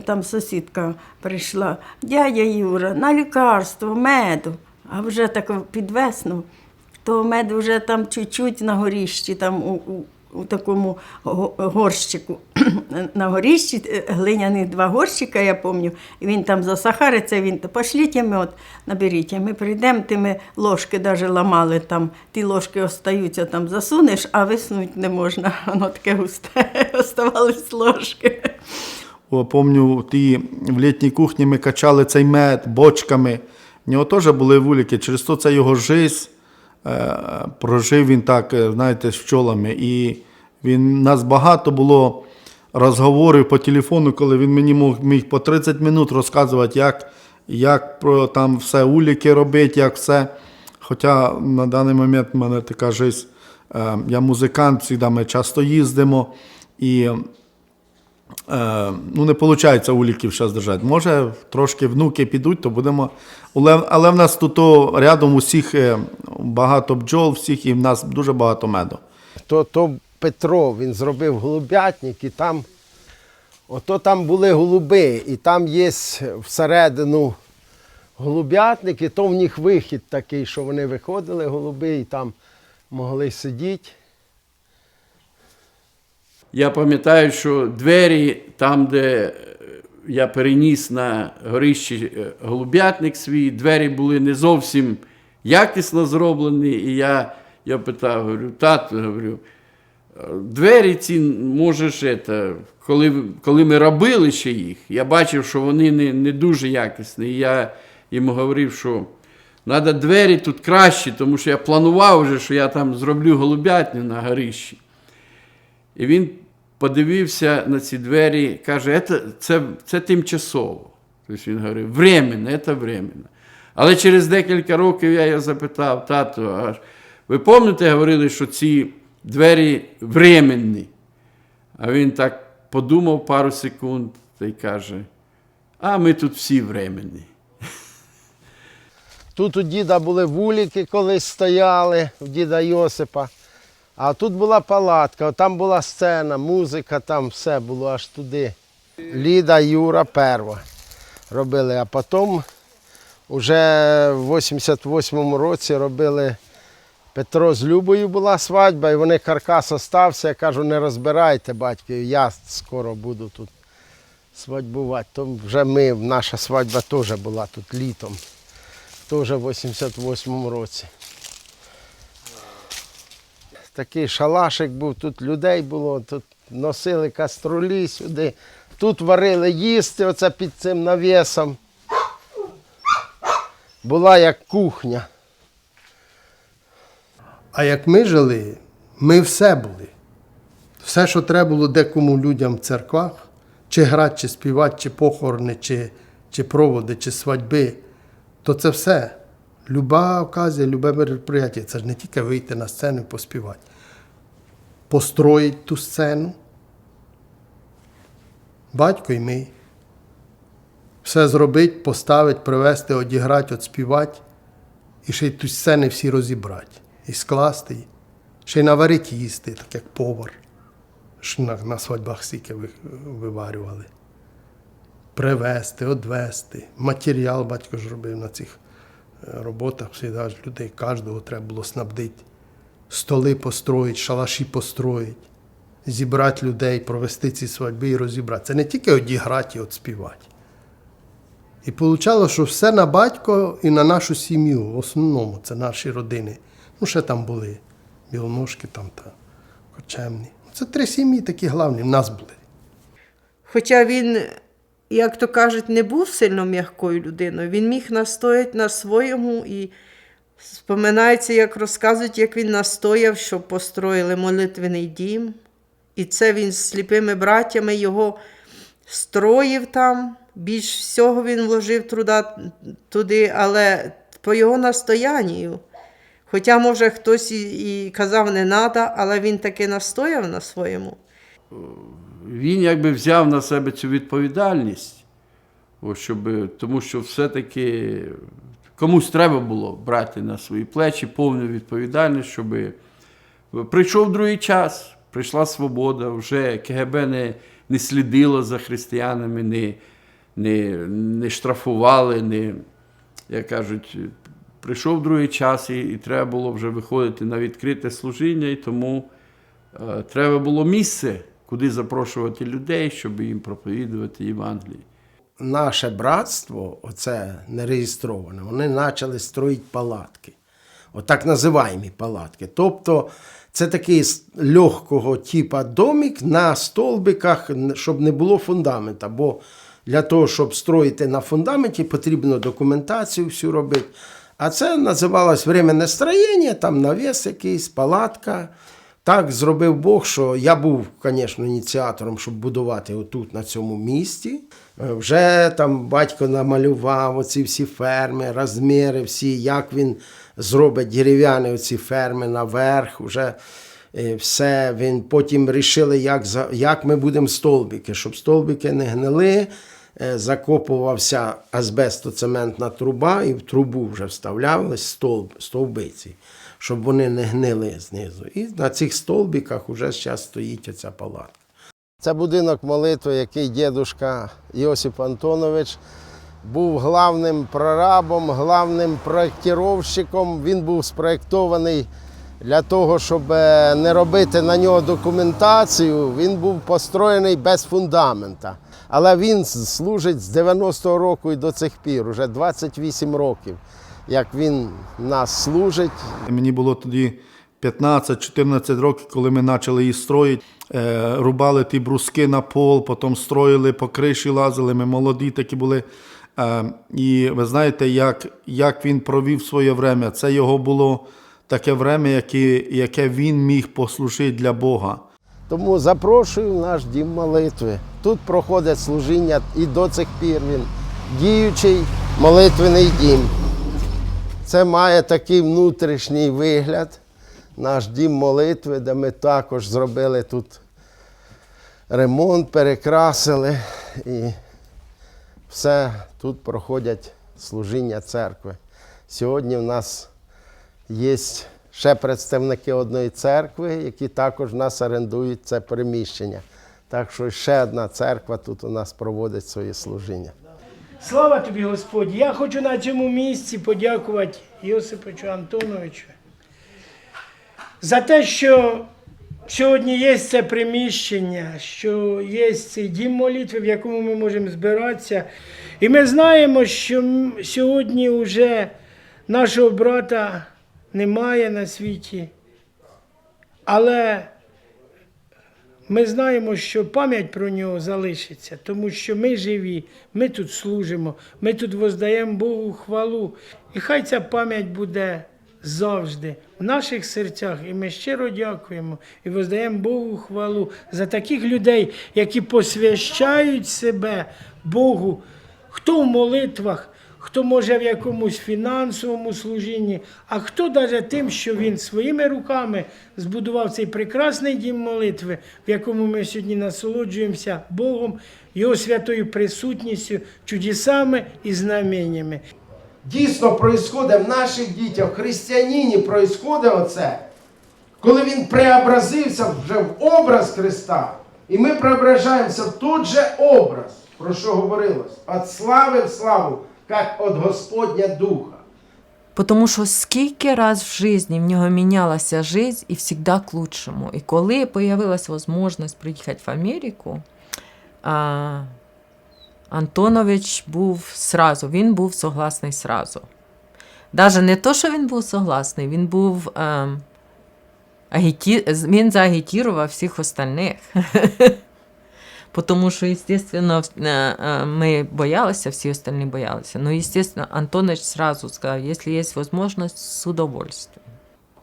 там сусідка прийшла, дядя Юра, на лікарство, меду. А вже так під весну, то мед вже там чуть-чуть на горіщі, там у такому горщику. На горіщі, глиняних 2 горщика, я пам'ятаю, і він там засахариться, він, пошліть мед, наберіть. ми прийдемо, тими ложки навіть ламали, там, ті ложки остаються, там засунеш, а виснути не можна, воно таке густе, оставались ложки. Помню, в літній кухні ми качали цей мед бочками, в нього теж були вулики, через то це його жизнь, прожив він так, знаєте, з пчолами, і нас багато було розговорів по телефону, коли він мені міг по 30 минут розказувати, як про там все уліки робити, як все. Хоча на даний момент в мене така життя, я музикант, завжди ми часто їздимо, і не виходить уліків зараз держати. Може, трошки внуки підуть, то будемо. Але в нас тут рядом багато бджол всіх, і в нас дуже багато меду. То Петро, він зробив голубятник, і там, ото там були голуби, і там є всередину голубятник, і то в них вихід такий, що вони виходили, голуби, і там могли сидіти. Я пам'ятаю, що двері там, де я переніс на горищі голуб'ятник свій, двері були не зовсім якісно зроблені. І я питав, говорю, тато, говорю, двері ці можеш, коли ми робили ще їх, я бачив, що вони не дуже якісні. І я йому говорив, що треба двері тут кращі, тому що я планував вже, що я там зроблю голуб'ятню на горищі. І він подивився на ці двері, каже, це тимчасово. Тобто він говорив, временно, це временно. Але через декілька років я його запитав, тато, а ви пам'ятаєте, говорили, що ці двері временні? А він так подумав пару секунд та й каже, а ми тут всі временні. Тут у діда були вулики колись стояли, у діда Йосипа. А тут була палатка, там була сцена, музика, там все було аж туди. Ліда, Юра перва робили, а потім вже в 88-му році робили, Петро з Любою була свадьба, і вони каркас остався, я кажу, не розбирайте, батько, я скоро буду тут свадьбувати. То вже наша свадьба теж була тут літом, теж в 88-му році. Такий шалашик був, тут людей було, тут носили каструлі сюди, тут варили їсти, оце під цим навісом. Була як кухня. А як ми жили, ми все були. Все, що треба було декому людям в церквах, чи грати, чи співати, чи похорони, чи проводи, чи свадьби, то це все. Люба оказія, любе мероприятие, це ж не тільки вийти на сцену і поспівати. Построїть ту сцену, батько і ми. Все зробити, поставити, привезти, одіграти, отспівати. І ще й ту сцени всі розібрати. І скласти, ще й наварити їсти, так як повар. На свадьбах стільки виварювали. Привезти, одвезти. Матеріал батько ж робив на цих роботах, завжди ж людей, кожного треба було снабдити. Столи построїть, шалаші построїть, зібрати людей, провести ці свадьби і розібрати. Це не тільки одіграти і отспівати. І вийшло, що все на батько і на нашу сім'ю. В основному це наші родини. Ну, ще там були білоножки там та Кочемні. Це 3 сім'ї такі головні в нас були. Хоча він, як то кажуть, не був сильно м'якою людиною, він міг настояти на своєму і споминається, як розказують, як він настояв, щоб построїли молитвений дім. І це він з сліпими братями його строїв там. Більш всього він вложив труда туди, але по його настоянню. Хоча, може, хтось і казав, не треба, але він таки настояв на своєму. Він якби взяв на себе цю відповідальність, тому що все-таки комусь треба було брати на свої плечі повну відповідальність, щоб прийшов другий час, прийшла свобода, вже КГБ не слідило за християнами, не штрафували, як кажуть, прийшов другий час і треба було вже виходити на відкрите служіння, і тому треба було місце, куди запрошувати людей, щоб їм проповідувати Євангеліє. Наше братство, оце нереєстроване, вони почали строїти палатки. Отак називаємо палатки. Тобто це такий легкого типу домик на столбиках, щоб не було фундамента. Бо для того, щоб строїти на фундаменті, потрібно документацію всю робити. А це називалось временне строєння, там навіс якийсь, палатка. Так зробив Бог, що я був, звісно, ініціатором, щоб будувати отут, на цьому місці. Вже там батько намалював оці всі ферми, розміри всі, як він зробить дерев'яні оці ферми наверх. Вже все, він потім вирішили, як ми будемо столбики, щоб столбики не гнили. закопувався азбестоцементна труба, і в трубу вже вставлялись стовбиці, щоб вони не гнили знизу. І на цих стовбиках вже зараз стоїть оця палатка. Це будинок молитви, який дідушка Йосип Антонович був главним прорабом, главним проєктировщиком. Він був спроєктований для того, щоб не робити на нього документацію. Він був построєний без фундамента. Але він служить з 90-го року і до цих пір, уже 28 років, як він нас служить. Мені було тоді 15-14 років, коли ми почали її строїти. Рубали ті бруски на пол, потім строїли, по криші лазили, ми молоді такі були. І ви знаєте, як він провів своє время. Це його було таке время, яке він міг послужити для Бога. Тому запрошую в наш дім молитви. Тут проходить служіння і до цих пір він діючий молитвений дім. Це має такий внутрішній вигляд, наш дім молитви, де ми також зробили тут ремонт, перекрасили. І все тут проходять служіння церкви. Сьогодні в нас є ще представники одної церкви, які також в нас орендують це приміщення. Так що ще одна церква тут у нас проводить своє служіння. Слава тобі, Господь! Я хочу на цьому місці подякувати Йосипичу Антоновичу за те, що сьогодні є це приміщення, що є цей дім молитви, в якому ми можемо збиратися. І ми знаємо, що сьогодні вже нашого брата немає на світі, але ми знаємо, що пам'ять про нього залишиться, тому що ми живі, ми тут служимо, ми тут воздаємо Богу хвалу. І хай ця пам'ять буде завжди в наших серцях. І ми щиро дякуємо і воздаємо Богу хвалу за таких людей, які посвящають себе Богу, хто в молитвах, хто може в якомусь фінансовому служінні, а хто навіть тим, що він своїми руками збудував цей прекрасний дім молитви, в якому ми сьогодні насолоджуємося Богом, Його святою присутністю, чудесами і знаменнями. Дійсно происходить в наших дітях, в християнині происходить оце, коли він преобразився вже в образ Христа, і ми преображаємося в той же образ, про що говорилось, від слави в славу, як від Господня Духа. Тому що скільки раз в житті в нього мінялася життя і завжди к лучшему. І коли з'явилася можливість приїхати в Америку, Антонович був сразу, він був согласний сразу. Навіть не то, що він був согласний, він був, він заагітував всіх остальних. Тому що, звісно, ми боялися, всі остальні боялися. Ну, звісно, Антонович сразу сказав, якщо є можливість, з удовольствием.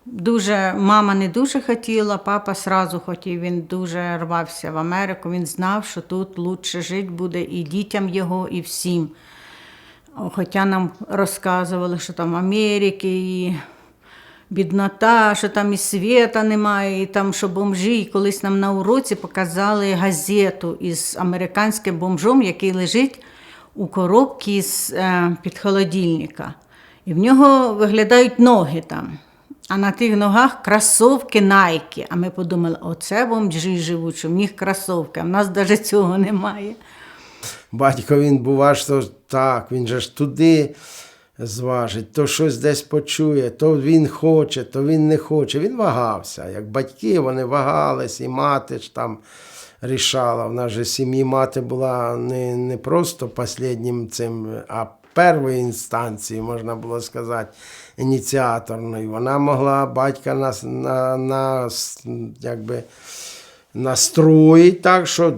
Дуже, мама не дуже хотіла, папа сразу хотів, він дуже рвався в Америку, він знав, що тут краще жити буде і дітям його, і всім. Хоча нам розказували, що там Америки, і біднота, що там і світа немає, і там, що бомжі. І колись нам на уроці показали газету із американським бомжом, який лежить у коробці під холодильника. І в нього виглядають ноги там. А на тих ногах кросовки Nike. А ми подумали, оце бомжі живуть, що в них кросовки, а в нас навіть цього немає. Батько він був аж то так, він же ж туди зважить, то щось десь почує, то він хоче, то він не хоче. Він вагався. Як батьки, вони вагались, і мати ж там рішала. В нас же сім'ї мати була не просто останнім цим, а першої інстанції, можна було сказати, ініціаторною. Вона могла батька настроїть так, що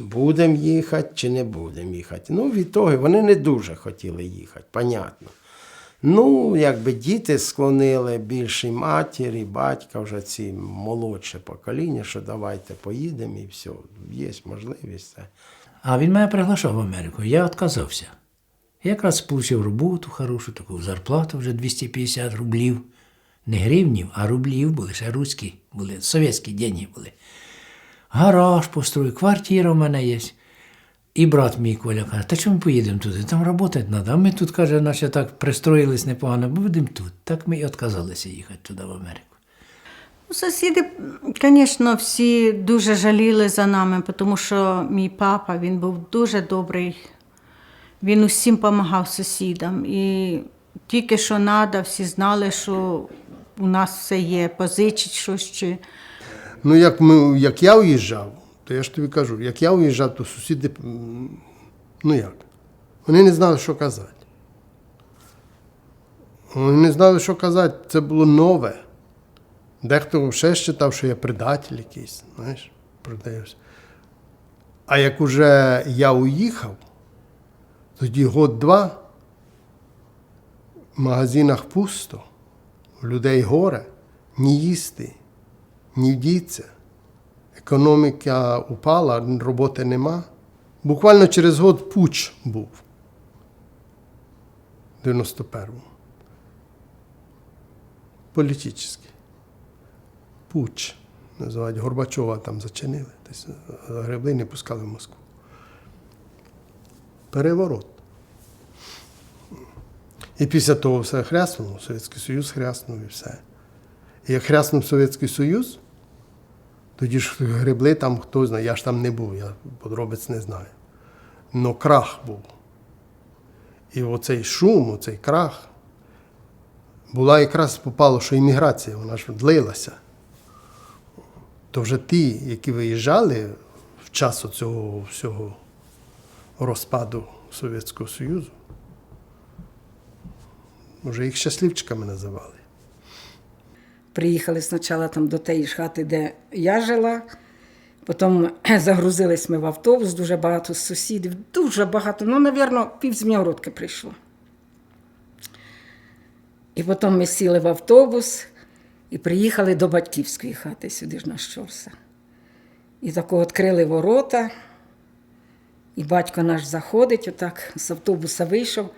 будемо їхати чи не будемо їхати. Ну, відтоді вони не дуже хотіли їхати, понятно. Ну, якби діти склонили більше матері, батька, вже ці молодше покоління, що давайте поїдемо і все, є можливість. А він мене приглашав в Америку, я відказався. Я якраз отримав роботу хорошу, таку зарплату вже 250 рублів. Не гривнів, а рублів були, ще руські були, совєтські деньги були. Гараж построю, квартира в мене є. І брат мій Коля каже, та чому ми поїдемо туди? Там працювати треба. А ми тут, каже, наче так пристроїлись непогано, бо будемо тут. Так ми і відказалися їхати туди в Америку. Сусіди, звісно, всі дуже жаліли за нами, тому що мій папа, він був дуже добрий. Він усім допомагав сусідам. І тільки що треба, всі знали, що у нас все є, позичить щось чи... Ну, як я уїжджав, то я ж тобі кажу, як я уїжджав, то сусіди, ну як, вони не знали, що казати. Вони не знали, що казати, це було нове. Дехто ще вважав, що я предатель якийсь, знаєш, продаюся. А як уже я уїхав, тоді год-два в магазинах пусто, у людей горе, ні їсти, ні вдіться. Економіка упала, роботи нема. Буквально через год путч був. В 91-му. Політичний. Путч. Називають Горбачова там зачинили. Загребли, не пускали в Москву. Переворот. І після того все хряснуло, Совєтський Союз хряснув і все. І як хряснув Совєтський Союз, тоді ж гребли там, хто знає, я ж там не був, я подробиць не знаю. Но крах був. І оцей шум, оцей крах, була якраз попало, що імміграція, вона ж длилася. То вже ті, які виїжджали в час цього всього розпаду Совєтського Союзу, вже їх щасливчиками називали. Приїхали спочатку там до тієї ж хати, де я жила. Потім загрузились ми в автобус, дуже багато сусідів, дуже багато, ну, мабуть, півзміородки прийшло. І потім ми сіли в автобус і приїхали до батьківської хати, сюди ж на Щорса. І тако відкрили ворота, і батько наш заходить, отак з автобуса вийшов,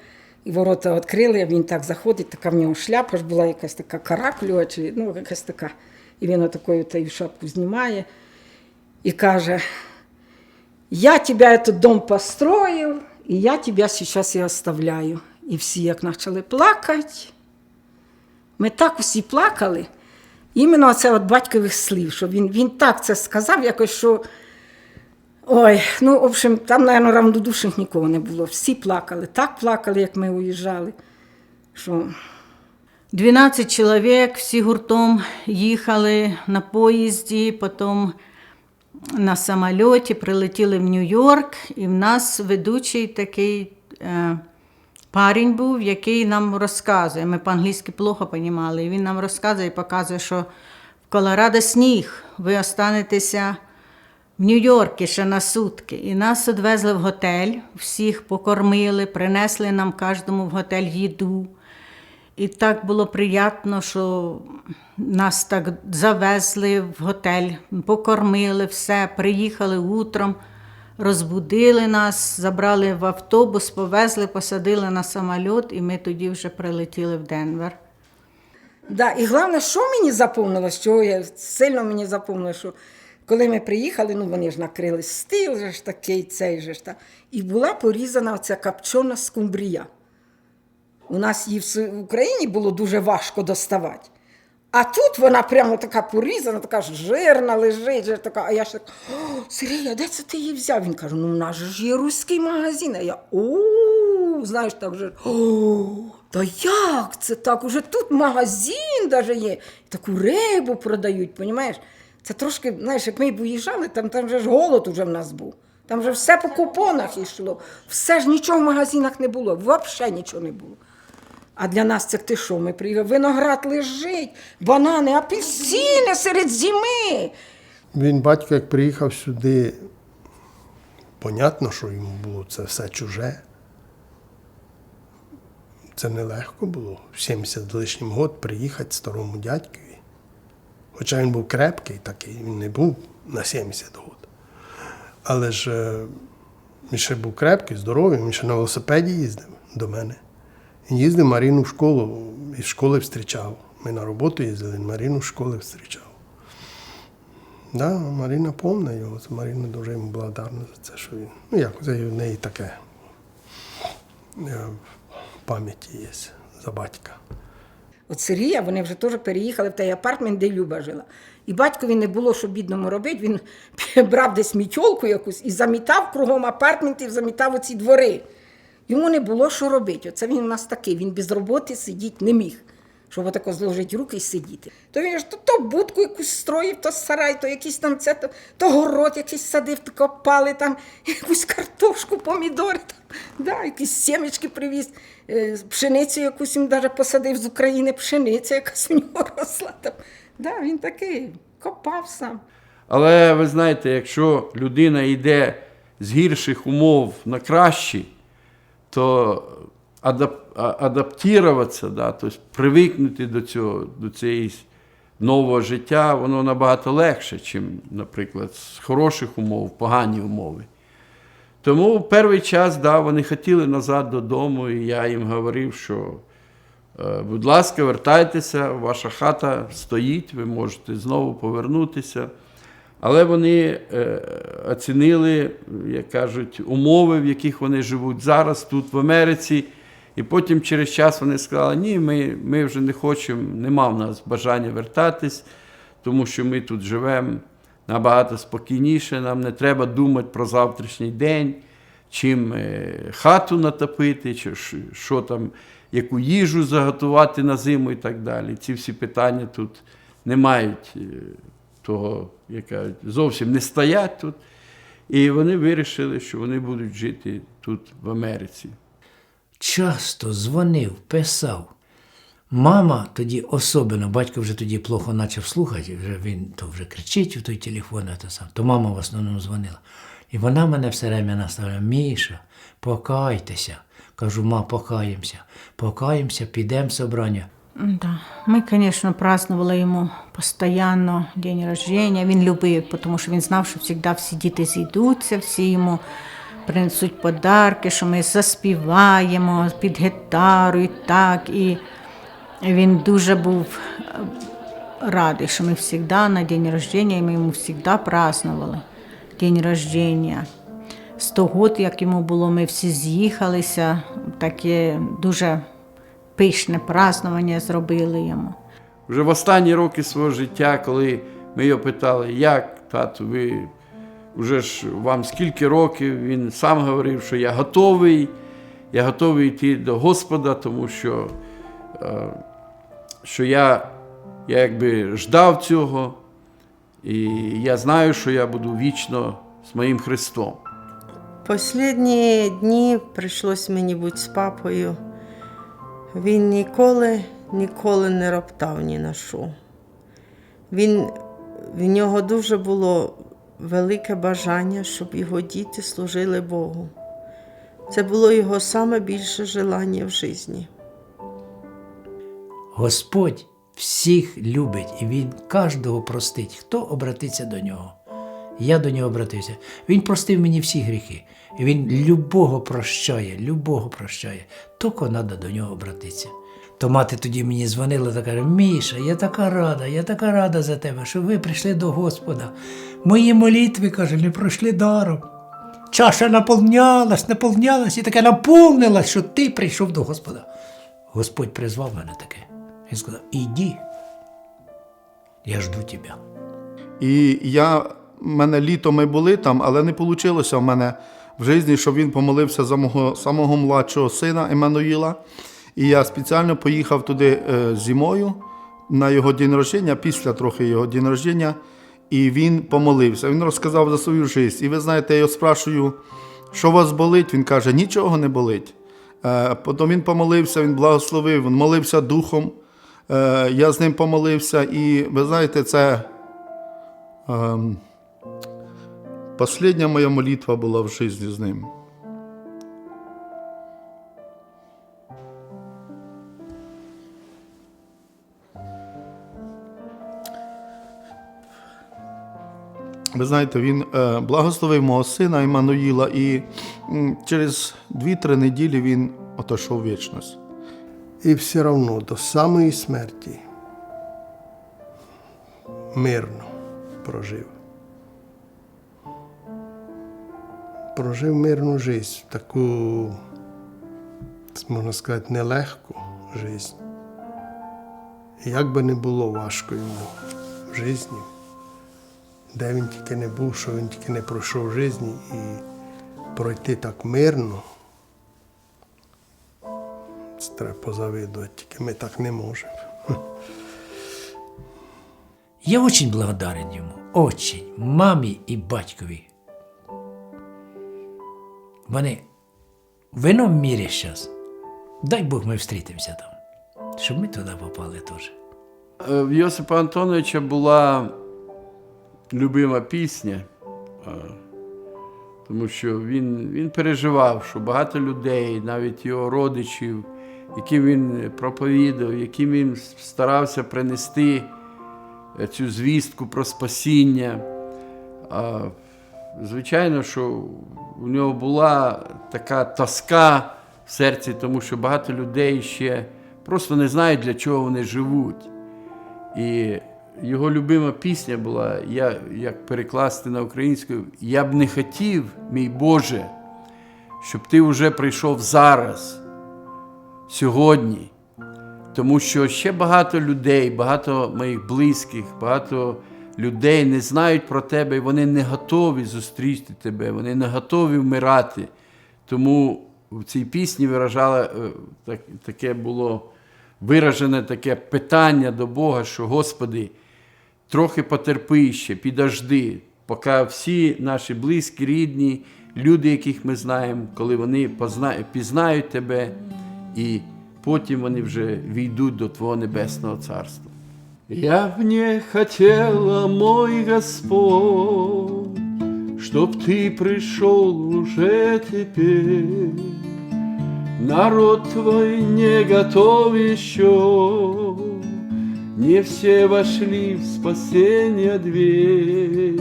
і ворота відкрили, а він так заходить, така в нього шляпа ж була якась така каракулева, чи, ну, якась така. І він отакою таю шапку знімає і каже, я тебе этот дом построил, і я тебе сейчас і оставляю. І всі як почали плакати. Ми так усі плакали. Іменно це от батькових слів, що він так це сказав, якось, що, ой, ну, в общем, там, мабуть, равнодушних нікого не було. Всі плакали, так плакали, як ми уїжджали, що... 12 чоловік, всі гуртом їхали на поїзді, потім на самоліті, прилетіли в Нью-Йорк, і в нас ведучий такий парень був, який нам розказує, ми по-англійськи плохо розуміли, і він нам розказує і показує, що в Колорадо сніг, ви останетеся в Нью-Йорку ще на сутки. І нас відвезли в готель, всіх покормили, принесли нам кожному в готель їду. І так було приємно, що нас так завезли в готель, покормили все, приїхали утром, розбудили нас, забрали в автобус, повезли, посадили на самоліт, і ми тоді вже прилетіли в Денвер. Да, і головне, що мені запомнилось, що я сильно мені запомнилось, що коли ми приїхали, ну вони ж накрили стіл, же ж такий, цей же ж та, і була порізана оця копчена скумбрія. У нас її в Україні було дуже важко доставати. А тут вона прямо така порізана, така жирна лежить, же така. А я ж так, Сергій, а де це ти її взяв? Він каже, ну у нас ж є руський магазин. А я, знаєш, так же, та як це так? Уже тут магазин даже є. Таку рибу продають, розумієш? Це трошки, знаєш, як ми виїжджали, там вже ж голод уже в нас був. Там вже все по купонах йшло. Все ж нічого в магазинах не було, взагалі нічого не було. А для нас це ти що, ми приїхали, виноград лежить, банани, апельсини серед зими. Він, батько, як приїхав сюди, понятно, що йому було це все чуже. Це нелегко було в 70 лишнім год приїхати старому дядькові. Хоча він був крепкий такий, він не був на 70 год. Але ж він ще був крепкий, здоровий, він ще на велосипеді їздив до мене. Він їздив Маріну в школу, і в школи зустрічав. Ми на роботу їздили, Маріну в школи зустрічав. Да, Марина помне його, Марина дуже йому благодарна за це, що він. Ну як, це в неї таке в пам'яті є за батька. От Сергія вони вже теж переїхали в той апартмент, де Люба жила. І батькові не було, що бідному робити, він брав десь мітьолку якусь і замітав кругом апартментів, замітав оці двори. Йому не було, що робити. Оце він у нас такий, він без роботи сидіти не міг, щоб отако зложити руки і сидіти. То він ж то будку якусь строїв, то сарай, то якийсь там це, то город якийсь садив, то копали там, якусь картошку, помідори, там, да, якісь сімечки привіз, пшеницю якусь він навіть посадив з України, пшениця якась у нього росла там. Да, він такий, копав сам. Але ви знаєте, якщо людина йде з гірших умов на кращі, то адаптуватися, да, тобто привикнути до цього, до цієї нового життя, воно набагато легше, ніж, наприклад, з хороших умов, погані умови. Тому в перший час, да, вони хотіли назад додому, і я їм говорив, що, будь ласка, вертайтеся, ваша хата стоїть, ви можете знову повернутися. Але вони оцінили, як кажуть, умови, в яких вони живуть зараз, тут, в Америці. І потім через час вони сказали, ні, ми вже не хочемо, нема в нас бажання вертатись, тому що ми тут живемо набагато спокійніше, нам не треба думати про завтрашній день, чим хату натопити, чи що там, яку їжу заготувати на зиму і так далі. Ці всі питання тут не мають того, яка зовсім не стоять тут. І вони вирішили, що вони будуть жити тут, в Америці. Часто дзвонив, писав. Мама тоді особливо, батько вже тоді плохо почав слухати, він то вже кричить у той телефон, то мама в основному дзвонила. І вона мене все время наставила: Міша, покайтеся. Кажу, ма, покаємося, підемо в собрання. Да. Ми, звісно, празднували йому постійно день рождения. Він любив, тому що він знав, що завжди всі діти зійдуться, всі йому принесуть подарки, що ми заспіваємо під гітару і так. І він дуже був радий, що ми завжди на день рождения, і ми йому завжди празднували день рождения. 100 років, як йому було, ми всі з'їхалися, таке дуже пишне празднування зробили йому. Вже в останні роки свого життя, коли ми його питали, як, тату, ви, вже ж вам скільки років, він сам говорив, що я готовий йти до Господа, тому що я якби ждав цього, і я знаю, що я буду вічно з моїм Христом. Останні дні прийшлось мені бути з папою. Він ніколи не роптав ні на що. В нього дуже було велике бажання, щоб його діти служили Богу. Це було його саме більше бажання в житті. Господь всіх любить, і Він кожного простить, хто обратиться до Нього. Я до Нього обратився. Він простив мені всі гріхи. І Він любого прощає. Тільки треба до Нього обратитися. То мати тоді мені дзвонила та каже: Міша, я така рада за тебе, що ви прийшли до Господа. Мої молитви, каже, не пройшли даром. Чаша наповнялась і таке наповнилась, що ти прийшов до Господа. Господь призвав мене таке. Він сказав: іди, я жду тебе. І мене літо ми були там, але не вийшло в мене в житті, щоб він помолився за мого самого младшого сина Еммануїла. І я спеціально поїхав туди зимою на його день народження, після трохи його день народження, і він помолився. Він розказав за свою життя. І ви знаєте, я його спрашую, що у вас болить? Він каже, нічого не болить. Потім він помолився, він благословив, він молився духом. Я з ним помолився, і ви знаєте, це остання моя молитва була в житті з ним. Ви знаєте, він благословив мого сина Еммануїла, і через 2-3 неділі він отійшов у вічність. І все одно до самої смерті мирно прожив. прожив мирну життя, таку, можна сказати, нелегку життя. Як би не було важко йому в житті, де він тільки не був, що він тільки не пройшов в житті, і пройти так мирно, це треба позавидувати, тільки ми так не можемо. Я очень благодарен ему, очень, мамі і батькові. Вони в іному мірі зараз. Дай Бог ми зустрітимося там, щоб ми туди попали теж. В Йосипа Антоновича була любима пісня, тому що він переживав, що багато людей, навіть його родичів, яким він проповідав, яким він старався принести цю звістку про спасіння. Звичайно, що у нього була така тоска в серці, тому що багато людей ще просто не знають, для чого вони живуть. І його любима пісня була, як перекласти на українську, «Я б не хотів, мій Боже, щоб ти вже прийшов зараз, сьогодні». Тому що ще багато людей, багато моїх близьких, багато людей не знають про тебе, і вони не готові зустріти тебе, вони не готові вмирати. Тому в цій пісні таке було виражене таке питання до Бога, що «Господи, трохи потерпи ще, підожди, поки всі наші близькі, рідні, люди, яких ми знаємо, коли вони пізнають тебе, і потім вони вже війдуть до Твого Небесного Царства». Я б не хотела, мой Господь, чтоб Ты пришел уже теперь. Народ Твой не готов еще, не все вошли в спасение дверь.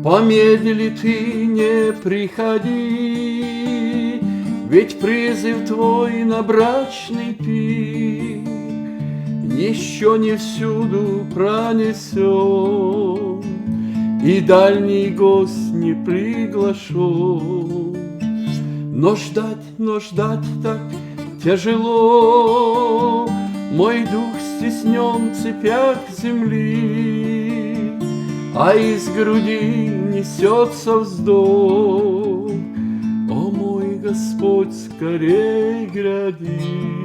Помедли Ты, не приходи, ведь призыв Твой на брачный пир еще не всюду пронесен, и дальний гость не приглашен. Но ждать так тяжело, мой дух стеснен в цепях земли, а из груди несется вздох. О мой Господь, скорей гряди!